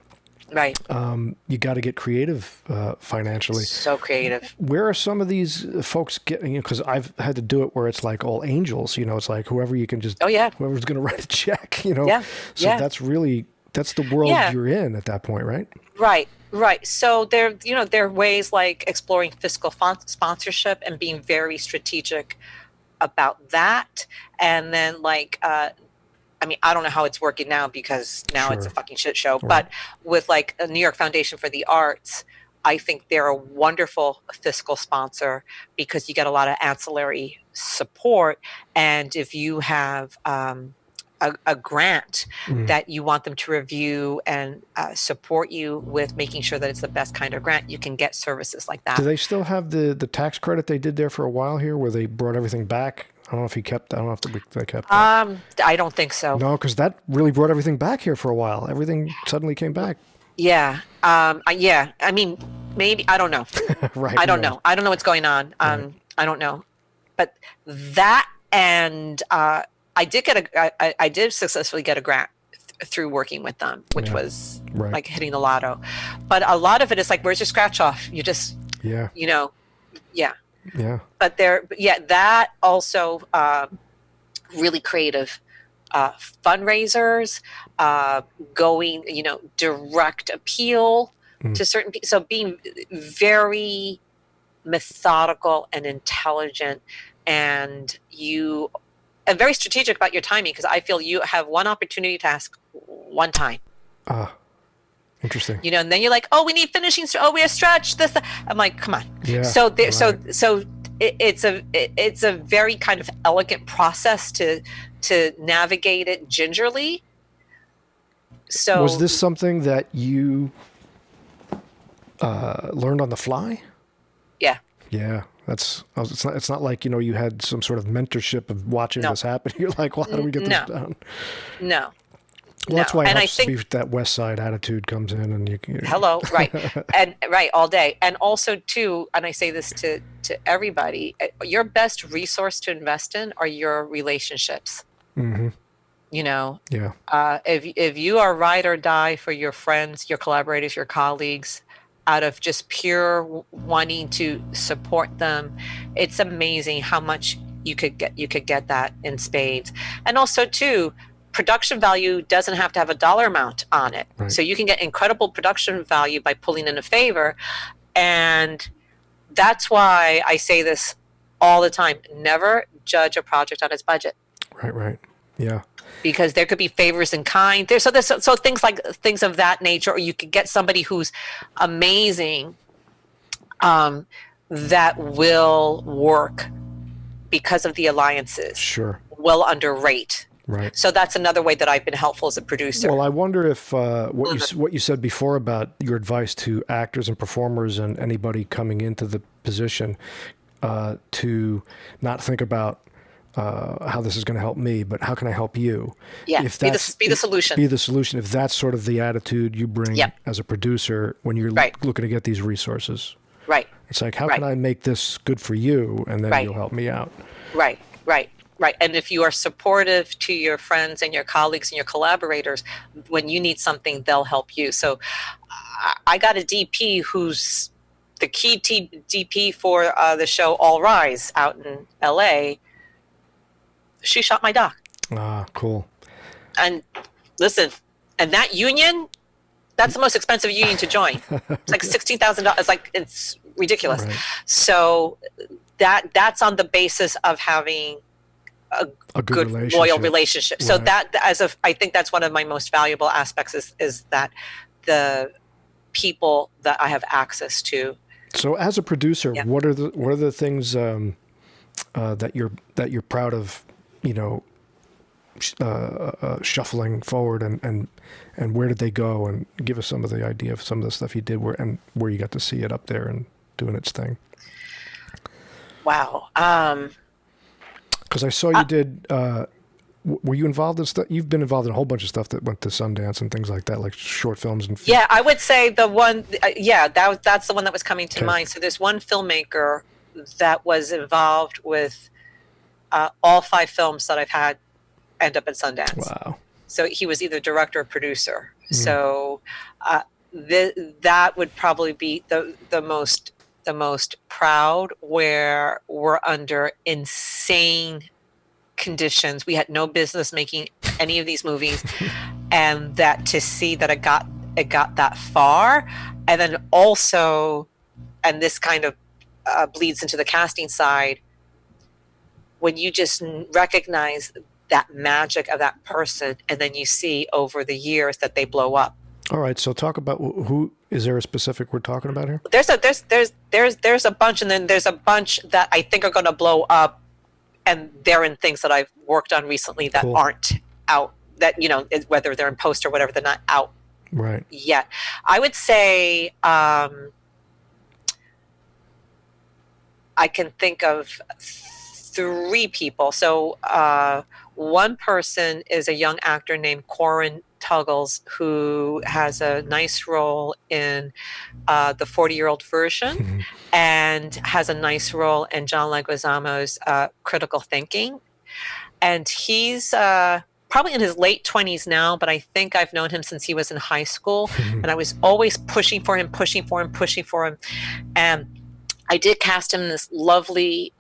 Right. You got to get creative financially. So creative. Where are some of these folks getting? Because I've had to do it where it's like all angels. It's like whoever you can just. Oh yeah. Whoever's going to write a check. Yeah. So that's the world you're in at that point, right? Right. So there are ways like exploring fiscal sponsorship and being very strategic about that, and then I don't know how it's working now because now it's a fucking shit show. Right. But with like a New York Foundation for the Arts, I think they're a wonderful fiscal sponsor because you get a lot of ancillary support. And if you have a grant that you want them to review and support you with making sure that it's the best kind of grant, you can get services like that. Do they still have the tax credit they did there for a while here where they brought everything back? I don't know if they kept that. I don't think so. No, because that really brought everything back here for a while. Everything suddenly came back. Yeah. I mean, maybe, I don't know. Right. I don't know. I don't know what's going on. Right. I don't know. But that and I did successfully get a grant through working with them, which was like hitting the lotto. But a lot of it is like, where's your scratch off? You just, Yeah. But that also really creative fundraisers, going, direct appeal to certain people. So being very methodical and intelligent and very strategic about your timing, because I feel you have one opportunity to ask one time. Interesting. And then you're like, oh, we need finishing. Oh, we are stretched. This. I'm like, come on. Yeah. So it's a very kind of elegant process to navigate it gingerly. So was this something that you learned on the fly? Yeah. Yeah. It's not like, you had some sort of mentorship of watching this happen. You're like, well, how do we get this done? No. Well, that's why I think that West Side attitude comes in, and you hello, right, and all day, and also too, and I say this to everybody: your best resource to invest in are your relationships. Mm-hmm. If you are ride or die for your friends, your collaborators, your colleagues, out of just pure wanting to support them, it's amazing how much you could get that in spades. And also too, production value doesn't have to have a dollar amount on it. Right. So you can get incredible production value by pulling in a favor. And that's why I say this all the time: never judge a project on its budget. Right. Yeah. Because there could be favors in kind. So things of that nature, or you could get somebody who's amazing, that will work because of the alliances. Sure. Will underrate. Right. So that's another way that I've been helpful as a producer. Well, I wonder if what you said before about your advice to actors and performers and anybody coming into the position, to not think about how this is going to help me, but how can I help you? Yeah, if be the solution. Be the solution. If that's sort of the attitude you bring as a producer when you're looking to get these resources. Right. It's like, how can I make this good for you? And then you'll help me out. Right. And if you are supportive to your friends and your colleagues and your collaborators, when you need something, they'll help you. So I got a DP who's the key DP for the show All Rise out in LA. She shot my doc. Ah, cool. And listen, and that union, that's the most expensive union to join. It's like $16,000. It's ridiculous. Right. So that's on the basis of having a good loyal relationship. So I think that's one of my most valuable aspects is that the people that I have access to. So as a producer, what are the things that you're proud of, shuffling forward, and where did they go, and give us some of the idea of some of the stuff you did where you got to see it up there and doing its thing. Wow. Because I saw you did. Were you involved in stuff? You've been involved in a whole bunch of stuff that went to Sundance and things like that, like short films and. Yeah, I would say the one. That's the one that was coming to mind. So there's one filmmaker that was involved with all 5 films that I've had end up at Sundance. Wow. So he was either director or producer. So that would probably be the most proud, where we're under insane conditions. We had no business making any of these movies, and that to see that it got that far, and then also, and this kind of bleeds into the casting side, when you just recognize that magic of that person, and then you see over the years that they blow up. All right, so talk about who. Is there a specific we're talking about here? There's a bunch, and then there's a bunch that I think are going to blow up, and they're in things that I've worked on recently that aren't out. That whether they're in post or whatever, they're not out yet. I would say I can think of 3 people. So one person is a young actor named Corin Tuggles, who has a nice role in the 40-year-old version, and has a nice role in John Leguizamo's Critical Thinking. And he's probably in his late 20s now, but I think I've known him since he was in high school. And I was always pushing for him. And I did cast him in this lovely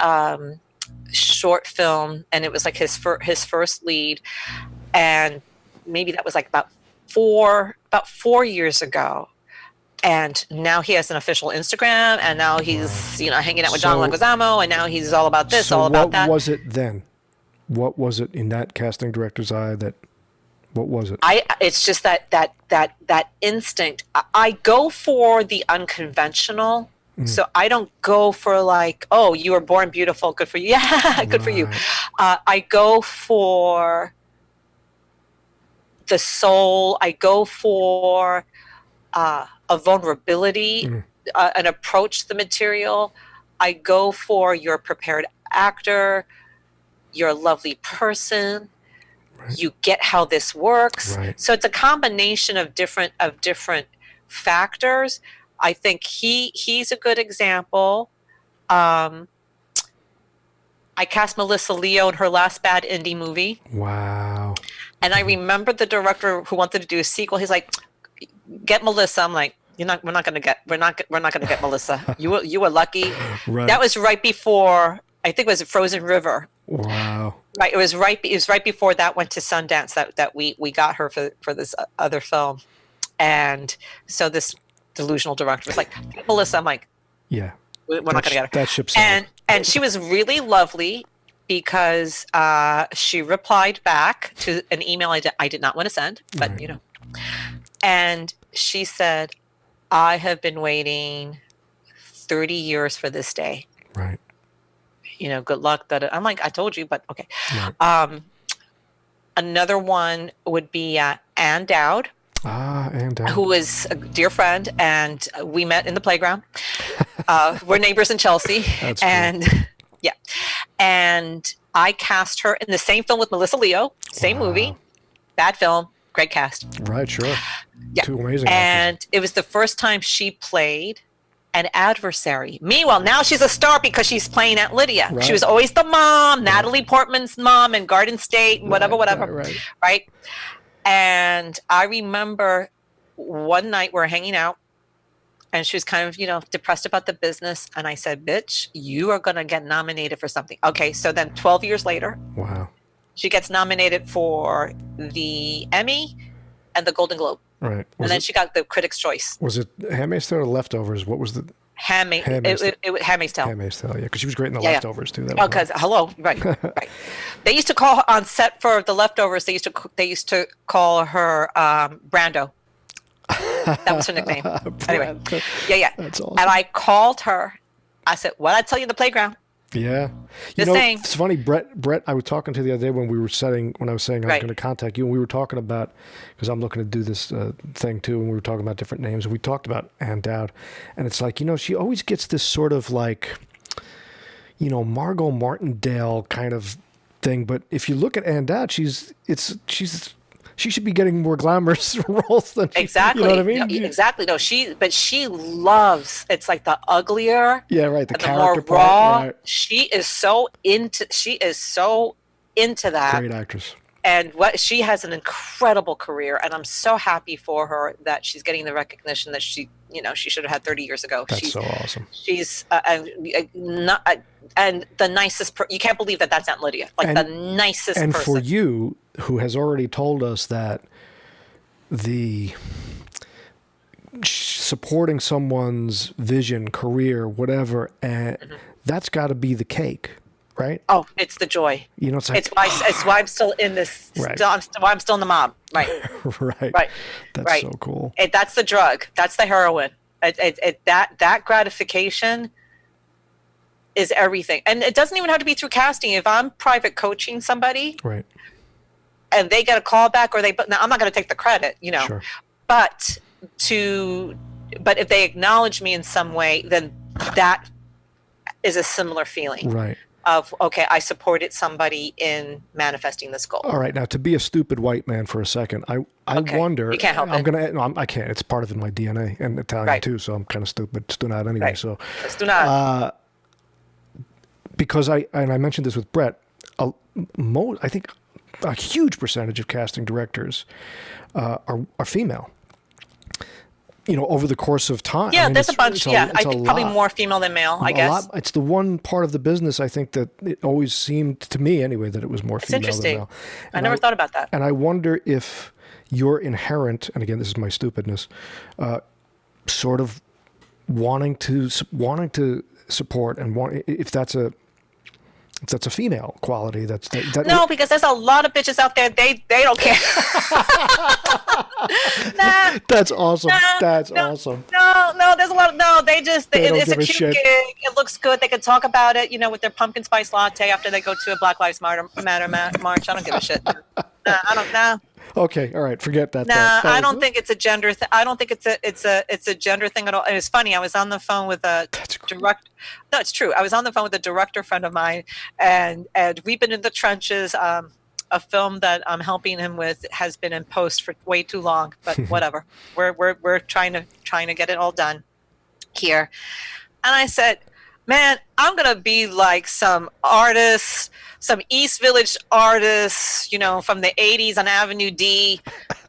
short film, and it was like his first lead. And maybe that was like about 4 years ago, and now he has an official Instagram, and now he's hanging out with John Leguizamo, and now he's all about this, all about that. What was it then? What was it in that casting director's eye what was it? It's just that instinct. I go for the unconventional. So I don't go for like, oh, you were born beautiful, good for you. Yeah, good for you. I go for the soul. I go for a vulnerability, an approach to the material. I go for your prepared actor, you're a lovely person. You get how this works. So it's a combination of different factors. I think he's a good example. I cast Melissa Leo in her last bad indie movie. Wow. And I remember the director who wanted to do a sequel. He's like, "Get Melissa." I'm like, we're not gonna get Melissa. You were lucky. That was right before, I think it was Frozen River Wow. Right. It was right before that went to Sundance that we got her for this other film. And so this delusional director was like, Melissa, I'm like, Yeah. we're not going to get her. That ship sailed. And she was really lovely because she replied back to an email I did not want to send, but Right. And she said, I have been waiting 30 years for this day. Right. Good luck. That I'm like, I told you, but okay. Right. Another one would be Ann Dowd. And Who is a dear friend, and we met in the playground. We're neighbors in Chelsea. That's and cool. Yeah, and I cast her in the same film with Melissa Leo, same movie, bad film, great cast. Right, sure. Yeah. Two amazing And actors. it was the first time she played an adversary. Meanwhile, now she's a star because she's playing Aunt Lydia. Right. She was always the mom, Natalie Portman's mom in Garden State, and whatever. Right? And I remember one night we're hanging out and she was kind of, depressed about the business. And I said, bitch, you are going to get nominated for something. Okay. So then 12 years later, Wow. she gets nominated for the Emmy and the Golden Globe. Right. And then she got the Critics' Choice. Was it Handmaid's Tale or Leftovers? What was the... Handmaid's Tale. Handmaid's Tale, yeah, because she was great in the Leftovers too. Oh, because right. They used to call her on set for the Leftovers. They used to call her Brando. That was her nickname. Anyway, yeah. That's awesome. And I called her. I said, "What I tell you in the playground?" Yeah. Just saying. It's funny, Brett, I was talking to the other day when I was saying I was going to contact you, and we were talking about, because I'm looking to do this thing too, and we were talking about different names, and we talked about Ann Dowd, and it's like, she always gets this sort of like, Margot Martindale kind of thing, but if you look at Ann Dowd, she should be getting more glamorous roles than exactly. You know what I mean? No, exactly. No, she loves. It's like the uglier. Yeah, right. The character more raw. Right. She is so into that. Great actress. And she has an incredible career, and I'm so happy for her that she's getting the recognition that she should have had 30 years ago. That's so awesome. She's and the nicest. You can't believe that that's Aunt Lydia. The nicest person. And for you, who has already told us that the supporting someone's vision, career, whatever, that's got to be the cake. Right? Oh, it's the joy. It's like, it's why I'm still in this. Right. Why I'm still in the mob. Right. Right. That's so cool. That's the drug. That's the heroin. That gratification is everything. And it doesn't even have to be through casting. If I'm private coaching somebody, right, and they get a call back, or now I'm not going to take the credit, Sure. But if they acknowledge me in some way, then that is a similar feeling. Right. Of, okay, I supported somebody in manifesting this goal. All right, now to be a stupid white man for a second, I wonder. You can't help it. I can't. It's part of my DNA and Italian too, so I'm kind of stupid. Stunad anyway. Right. So Stunad. Because I mentioned this with Brett. I think a huge percentage of casting directors are female. Over the course of time. Yeah, there's a bunch. I think probably more female than male, I guess. It's the one part of the business, I think, that it always seemed, to me anyway, that it was more female than male. I never thought about that. And I wonder if your inherent, and again, this is my stupidness, sort of wanting to support and if that's a female quality. No, because there's a lot of bitches out there. They don't care. Nah, that's awesome. Awesome. No, there's a lot. It's a cute gig. It looks good. They can talk about it, with their pumpkin spice latte after they go to a Black Lives Matter march. I don't give a shit. I don't know. Okay, all right, forget that. I don't think it's a gender thing. I don't think it's a gender thing at all. And it's funny. I was on the phone with a director. No, it's true. I was on the phone with a director friend of mine, and we've been in the trenches. A film that I'm helping him with has been in post for way too long, but whatever. We're trying to get it all done here. And I said, man, I'm going to be like some artists, some East Village artists, from the 80s on Avenue D.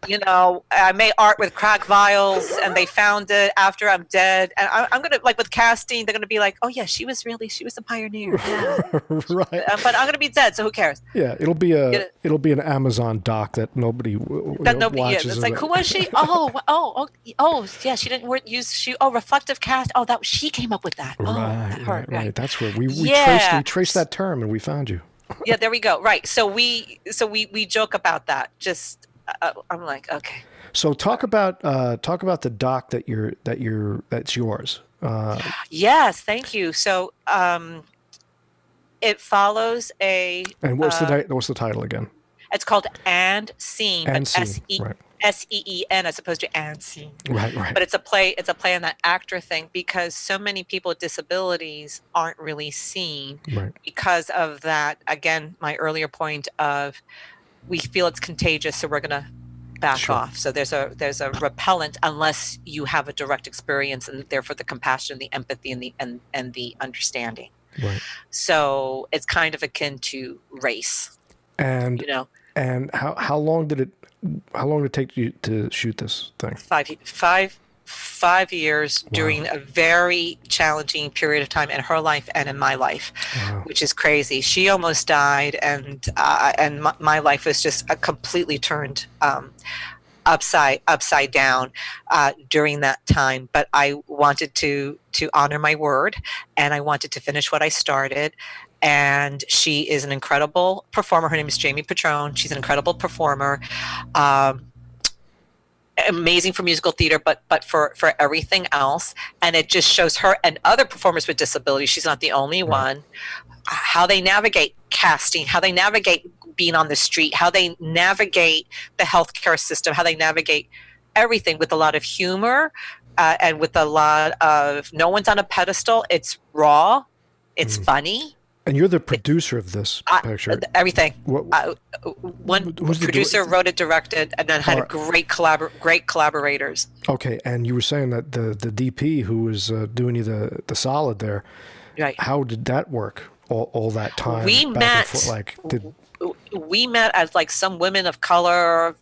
I made art with crack vials and they found it after I'm dead. And I'm going to, like with casting, they're going to be like, oh yeah, she was a pioneer. Yeah. Right. But I'm going to be dead, so who cares? Yeah, it'll be an Amazon doc that nobody watches. It's like, who was she? Oh, yeah, she didn't use reflective cast. Oh, she came up with that. Right. That's where we traced that term and we found you. Yeah, there we go. Right. So we joke about that. Just I'm like, okay. So talk about the doc that's yours. Yes, thank you. So it follows a. And what's the title again? It's called And Scene. And Scene. Right. SEEN as opposed to And Scene. Right. But it's a play on that actor thing, because so many people with disabilities aren't really seen because of that. Again, my earlier point of we feel it's contagious, so we're going to back off. So there's a repellent unless you have a direct experience, and therefore the compassion, the empathy, and the understanding. Right. So it's kind of akin to race. And and how long did it take you to shoot this thing? 5 years. Wow. During a very challenging period of time in her life and in my life. Wow. Which is crazy. She almost died, and my life was just completely turned upside down during that time. But I wanted to honor my word, and I wanted to finish what I started. And she is an incredible performer. Her name is Jamie Petrone. She's an incredible performer. Amazing for musical theater, but for everything else. And it just shows her and other performers with disabilities, she's not the only one, how they navigate casting, how they navigate being on the street, how they navigate the healthcare system, how they navigate everything with a lot of humor and with a lot of, no one's on a pedestal. It's raw. It's funny. And you're the producer of this picture. Everything. One producer wrote it, directed, and then had great collaborators. Okay, and you were saying that the DP who was doing you the solid there. Right. How did that work? All that time. We met as like some women of color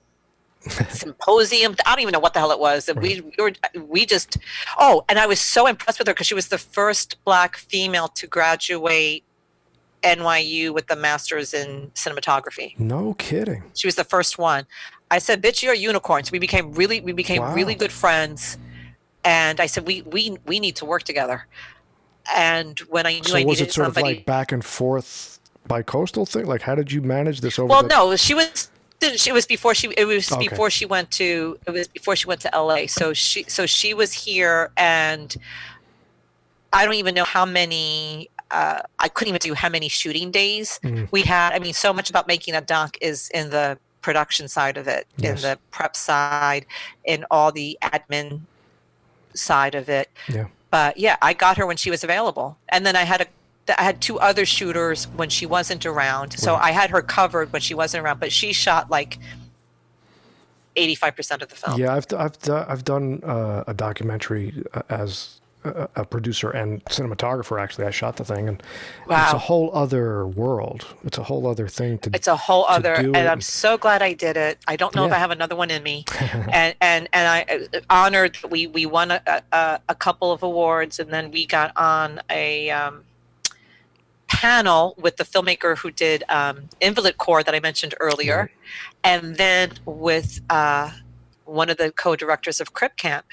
symposium. I don't even know what the hell it was. And we just. Oh, and I was so impressed with her because she was the first Black female to graduate NYU with the master's in cinematography. No kidding. She was the first one. I said, "Bitch, you're a unicorn." So we became really good friends. And I said, "We need to work together." And when I knew I needed somebody, was it sort of like back and forth bi-coastal thing? Like, how did you manage this over? Well, no, she was. It was before she. It was before she went to. It was before she went to LA. So she was here, and I don't even know how many. I couldn't even do how many shooting days we had. I mean, so much about making a doc is in the production side of it, in the prep side, in all the admin side of it. Yeah. But yeah, I got her when she was available, and then I had two other shooters when she wasn't around. So I had her covered when she wasn't around, but she shot like 85% of the film. Yeah, I've done a documentary as a producer and cinematographer. Actually, I shot the thing, and it's a whole other world. It's a whole other thing to. It's a whole other, and I'm so glad I did it. I don't know if I have another one in me, and I honored. We won a couple of awards, and then we got on a panel with the filmmaker who did Invalid Core that I mentioned earlier, and then with one of the co-directors of Crip Camp.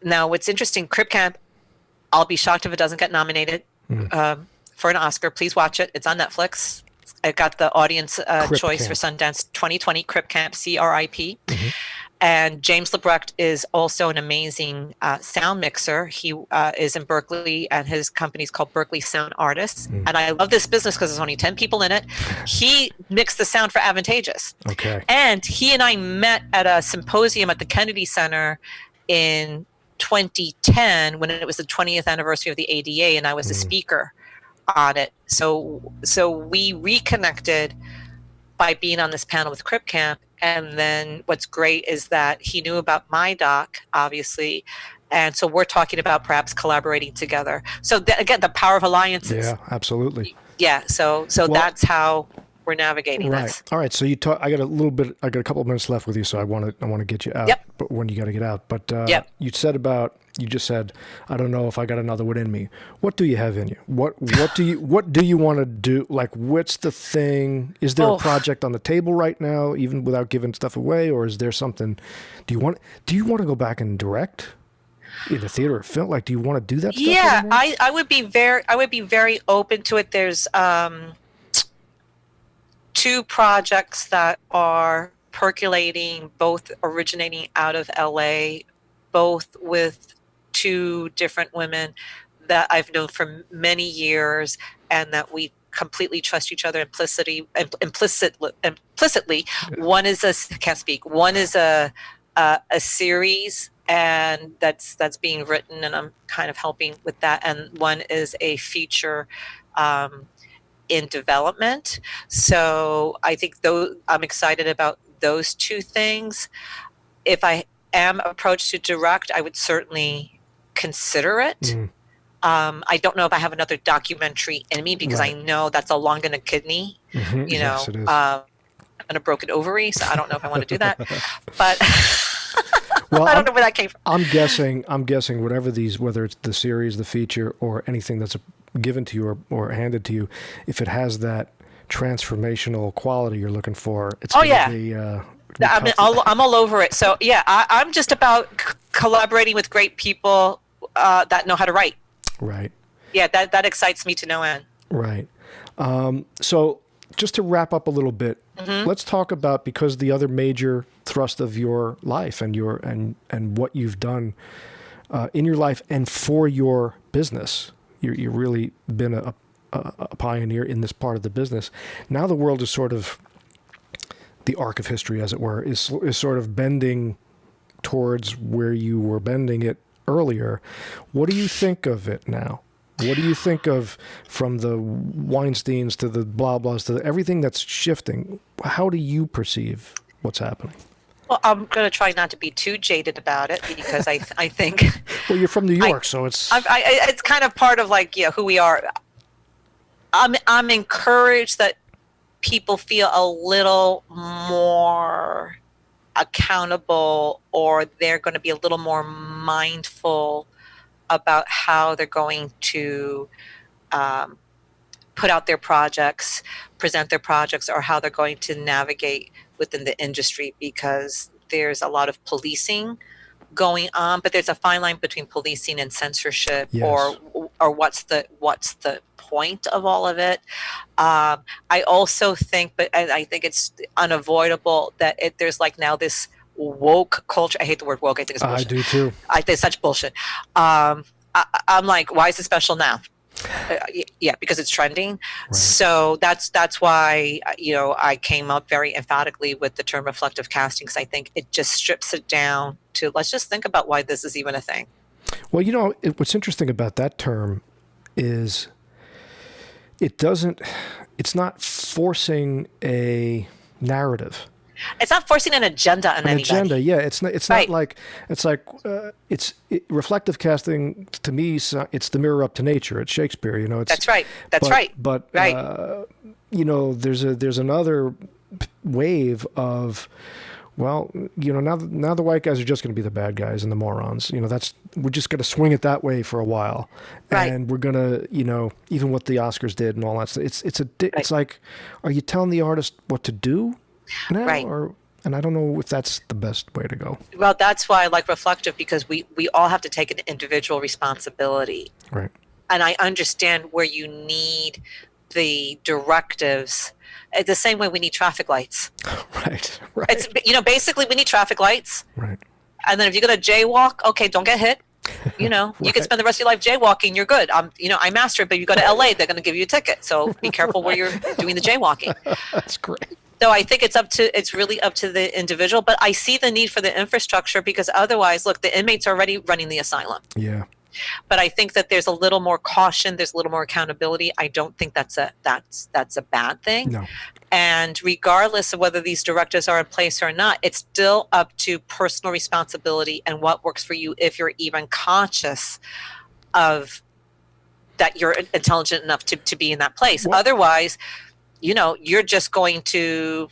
Now, what's interesting, Crip Camp, I'll be shocked if it doesn't get nominated for an Oscar. Please watch it. It's on Netflix. It got the audience choice for Sundance 2020, Crip Camp, CRIP. And James Lebrecht is also an amazing sound mixer. He is in Berkeley, and his company is called Berkeley Sound Artists. And I love this business because there's only 10 people in it. He mixed the sound for Advantageous. Okay. And he and I met at a symposium at the Kennedy Center in 2010 when it was the 20th anniversary of the ADA, and I was a speaker on it. So we reconnected by being on this panel with Crip Camp. And then what's great is that he knew about my doc, obviously, And so we're talking about perhaps collaborating together. So again, the power of alliances. Yeah, absolutely. Yeah. So Well, that's how we're navigating right. this. All right. So I got a couple of minutes left with you, so I want to get you out. Yep. But when you got to get out. But Yep. you just said, I don't know if I got another one in me. What do you have in you? What do you want to do? Like, what's the thing? Is there a project on the table right now, even without giving stuff away, or is there something? Do you want to go back and direct in a theater or film? Like, do you want to do that stuff Yeah, anymore? I would be very open to it. There's two projects that are percolating, both originating out of LA, both with two different women that I've known for many years, and that we completely trust each other implicitly. One is One is a series, and that's being written, and I'm kind of helping with that. And one is a feature in development. So I think I'm excited about those two things. If I am approached to direct, I would certainly consider it. I don't know if I have another documentary in me, because I know that's a lung and a kidney, Yes, it is. and a broken ovary. So I don't know if I want to do that, but Well, I don't know where that came from. I'm guessing whether it's the series, the feature, or anything that's given to you or handed to you, if it has that transformational quality you're looking for, it's I'm all over it. So yeah, I'm just about collaborating with great people that know how to write. Right. Yeah, that excites me to no end. Right. So just to wrap up a little bit, let's talk about, because the other major thrust of your life and and what you've done in your life and for your business, you've really been a pioneer in this part of the business. Now the world is sort of, the arc of history, as it were, is sort of bending towards where you were bending it earlier. What do you think of it now? What do you think of, from the Weinsteins to the blah blahs to everything that's shifting? How do you perceive what's happening? Well, I'm going to try not to be too jaded about it, because I think. Well, you're from New York, so it's. It's kind of part of who we are. I'm encouraged that people feel a little more accountable, or they're going to be a little more mindful about how they're going to put out their projects, present their projects, or how they're going to navigate within the industry, because there's a lot of policing going on, but there's a fine line between policing and censorship. Yes. or what's the point of all of it. I also think, but I think it's unavoidable that there's now this woke culture. I hate the word woke. I think it's bullshit. I do too. I think it's such bullshit. I'm like, why is it special now? Yeah, because it's trending. Right. So that's why I came up very emphatically with the term reflective casting, because I think it just strips it down to, let's just think about why this is even a thing. Well, what's interesting about that term is it's not forcing a narrative. It's not forcing an agenda on anybody. Agenda, yeah. It's not right. like reflective casting to me. It's the mirror up to nature. It's Shakespeare. That's right. That's right. But right. There's another wave of, well, now the white guys are just going to be the bad guys and the morons. We're just going to swing it that way for a while, right. And we're going to, even what the Oscars did and all that stuff. It's like, are you telling the artist what to do now? Right. And I don't know if that's the best way to go. Well, that's why I like reflective, because we all have to take an individual responsibility. Right. And I understand where you need the directives. The same way we need traffic lights. Right. It's basically we need traffic lights. Right. And then if you're gonna jaywalk, okay, don't get hit. Right. You can spend the rest of your life jaywalking. You're good. I master it, but you go to LA, they're gonna give you a ticket. So be careful where you're doing the jaywalking. That's great. So I think it's really up to the individual. But I see the need for the infrastructure, because otherwise, look, the inmates are already running the asylum. Yeah. But I think that there's a little more caution, there's a little more accountability. I don't think that's a bad thing. No. And regardless of whether these directors are in place or not, it's still up to personal responsibility and what works for you, if you're even conscious of that you're intelligent enough to be in that place. Well, otherwise, you're just going to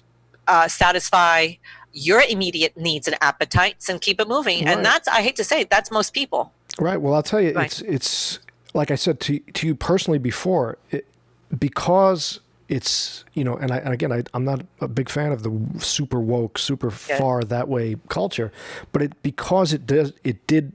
satisfy your immediate needs and appetites and keep it moving. Right. And that's, I hate to say it, that's most people. Right. Well, I'll tell you, Right. it's like I said to you personally before, because it's, and I'm not a big fan of the super woke, super far that way culture, but because it did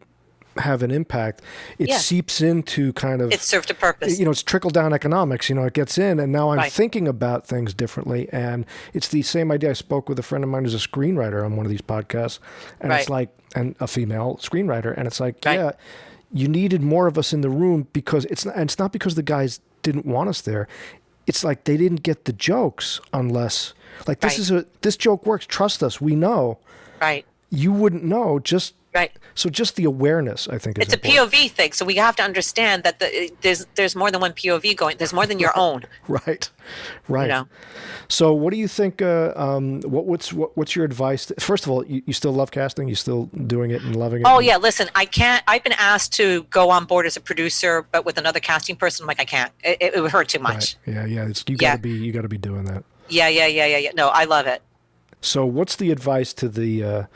have an impact, it seeps into kind of, It served a purpose. it's trickle down economics, it gets in, and now I'm Right. thinking about things differently. And it's the same idea. I spoke with a friend of mine who's a screenwriter on one of these podcasts, and Right. it's like, and a female screenwriter, and it's like, Right. yeah, you needed more of us in the room, because it's not because the guys didn't want us there. It's like they didn't get the jokes unless, like, this joke works. Trust us, we know. Right. You wouldn't know. Right. So just the awareness, I think, is It's a important. POV thing, so we have to understand that there's more than one POV going. There's more than your own. Right. So what do you think? What's your advice? First of all, you still love casting? You still doing it and loving it? Oh yeah, listen, I can't. I've been asked to go on board as a producer, but with another casting person, I'm like, I can't. It would hurt too much. Right. Yeah. You gotta be doing that. Yeah. No, I love it. So what's the advice to the?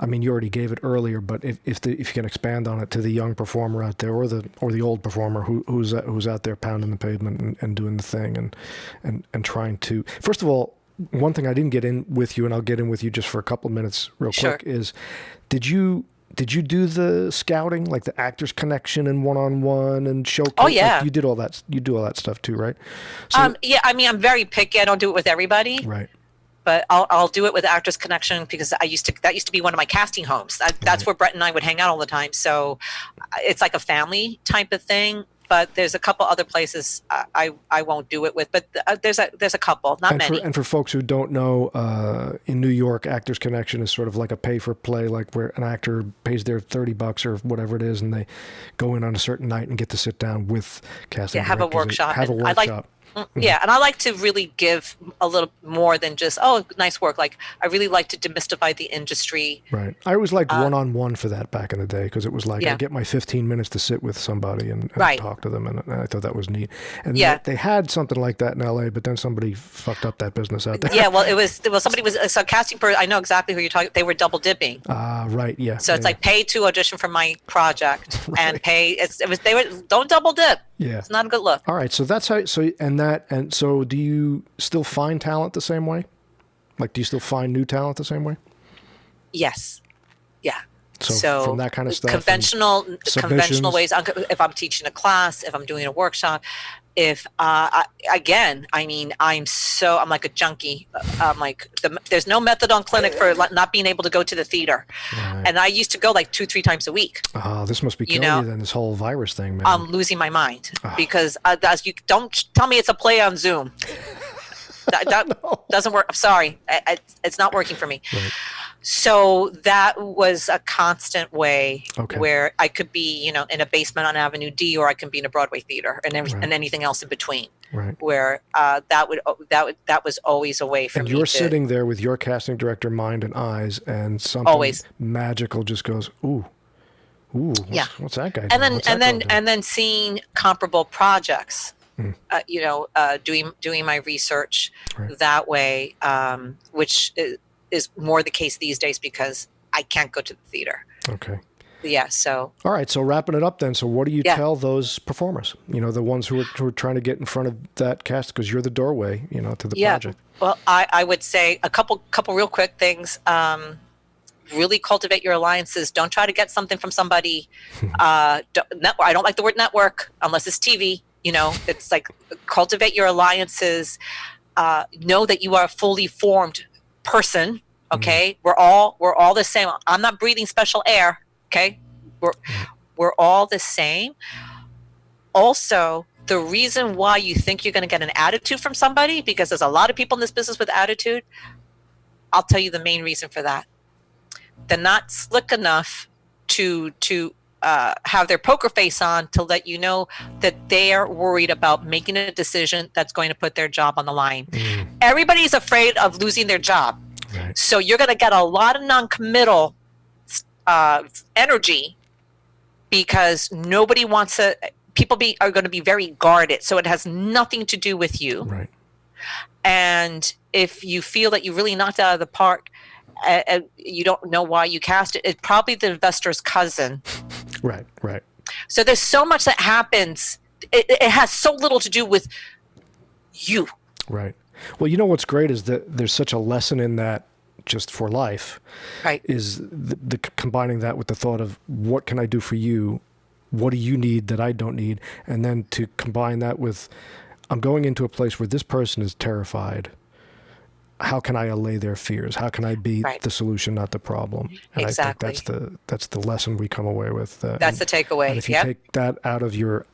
I mean, you already gave it earlier, but if you can expand on it, to the young performer out there, or the old performer who's out there pounding the pavement and doing the thing and trying to. First of all, one thing I didn't get in with you, and I'll get in with you just for a couple of minutes, real quick, is did you do the scouting, like the Actors Connection and one-on-one and showcase? Oh yeah, like you did all that. You do all that stuff too, right? So, yeah. I mean, I'm very picky. I don't do it with everybody. Right. But I'll do it with Actors Connection, because that used to be one of my casting homes. That's where Brett and I would hang out all the time. So it's like a family type of thing. But there's a couple other places I won't do it with. But there's a couple, not many. And for folks who don't know, in New York, Actors Connection is sort of like a pay-for-play, like where an actor pays their $30 or whatever it is, and they go in on a certain night and get to sit down with casting have a directors. workshop. Have a And workshop. Yeah, and I like to really give a little more than just, nice work. Like, I really like to demystify the industry. Right. I always liked one-on-one for that back in the day, because it was like, Yeah. I get my 15 minutes to sit with somebody and Right. talk to them, and I thought that was neat. And Yeah. they had something like that in LA, but then somebody fucked up that business out there. Yeah, well, somebody was so casting person. I know exactly who you're talking. They were double dipping. Right. Yeah. So it's yeah, like pay to audition for my project and pay. They were, don't double dip. Yeah. It's not a good look. All right. So that's how. So do you still find talent the same way? Like, do you still find new talent the same way? Yes. Yeah. So from that kind of stuff, conventional submissions. ways. If I'm teaching a class, if I'm doing a workshop, if again, I mean, I'm like a junkie. I'm like, there's no methadone clinic for not being able to go to the theater, Right. and I used to go like 2-3 times a week. This must be killing you then, this whole virus thing, man. I'm losing my mind because as you don't tell me it's a play on Zoom. that doesn't work. I'm sorry, it's not working for me. Right. So that was a constant way Okay. where I could be, in a basement on Avenue D, or I can be in a Broadway theater, and and anything else in between. Right. Where that was always a way for And me. you're sitting there with your casting director mind and eyes, and something Always. magical just goes, ooh, what's that guy doing? And then seeing comparable projects. Doing my research Right. that way, which is more the case these days because I can't go to the theater. Okay. Yeah. So. All right. So wrapping it up then. So what do you Yeah. tell those performers? The ones who are trying to get in front of that cast, because you're the doorway, to the project. Well, I would say a couple real quick things. Really cultivate your alliances. Don't try to get something from somebody. I don't like the word network unless it's TV. It's like cultivate your alliances. Know that you are a fully formed person. Okay, we're all the same. I'm not breathing special air. Okay, we're all the same. Also, the reason why you think you're going to get an attitude from somebody, because there's a lot of people in this business with attitude. I'll tell you the main reason for that. They're not slick enough to have their poker face on to let you know that they're worried about making a decision that's going to put their job on the line. Everybody's afraid of losing their job. Right. So you're going to get a lot of non-committal energy because nobody wants to, are going to be very guarded. So it has nothing to do with you. Right. And if you feel that you really knocked it out of the park, and you don't know why you cast it, it's probably the investor's cousin. Right, right. So there's so much that happens. It has so little to do with you. Right. Well, you know what's great is that there's such a lesson in that just for life. Right. Is the combining that with the thought of what can I do for you? What do you need that I don't need? And then to combine that with, I'm going into a place where this person is terrified. How can I allay their fears? How can I be the solution, not the problem? And exactly. I think that's the lesson we come away with. That's the takeaway. And if you take that out of your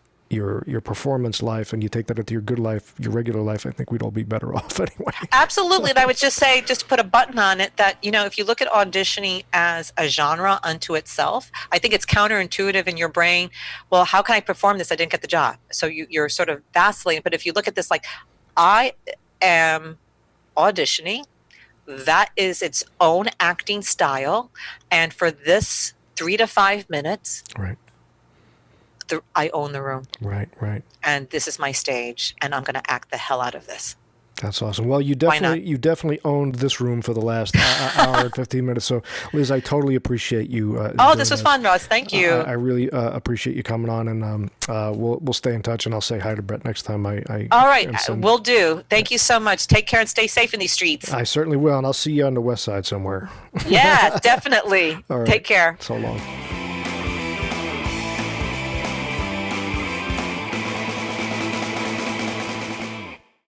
performance life and you take that into your good life, your regular life, I think we'd all be better off anyway. Absolutely. And I would just say, just to put a button on it, that, if you look at auditioning as a genre unto itself, I think it's counterintuitive in your brain. Well, how can I perform this? I didn't get the job. So you're sort of vacillating. But if you look at this like, I am auditioning, that is its own acting style, and for this 3 to 5 minutes, right, I own the room. Right, and this is my stage, and I'm going to act the hell out of this. That's awesome. Well, you definitely owned this room for the last hour and 15 minutes. So, Liz, I totally appreciate you. This was fun, Ross. Thank you. I really appreciate you coming on, and we'll stay in touch. And I'll say hi to Brett next time. All right, will do. Thank you so much. Take care and stay safe in these streets. I certainly will, and I'll see you on the west side somewhere. Yeah, definitely. All right. Take care. So long.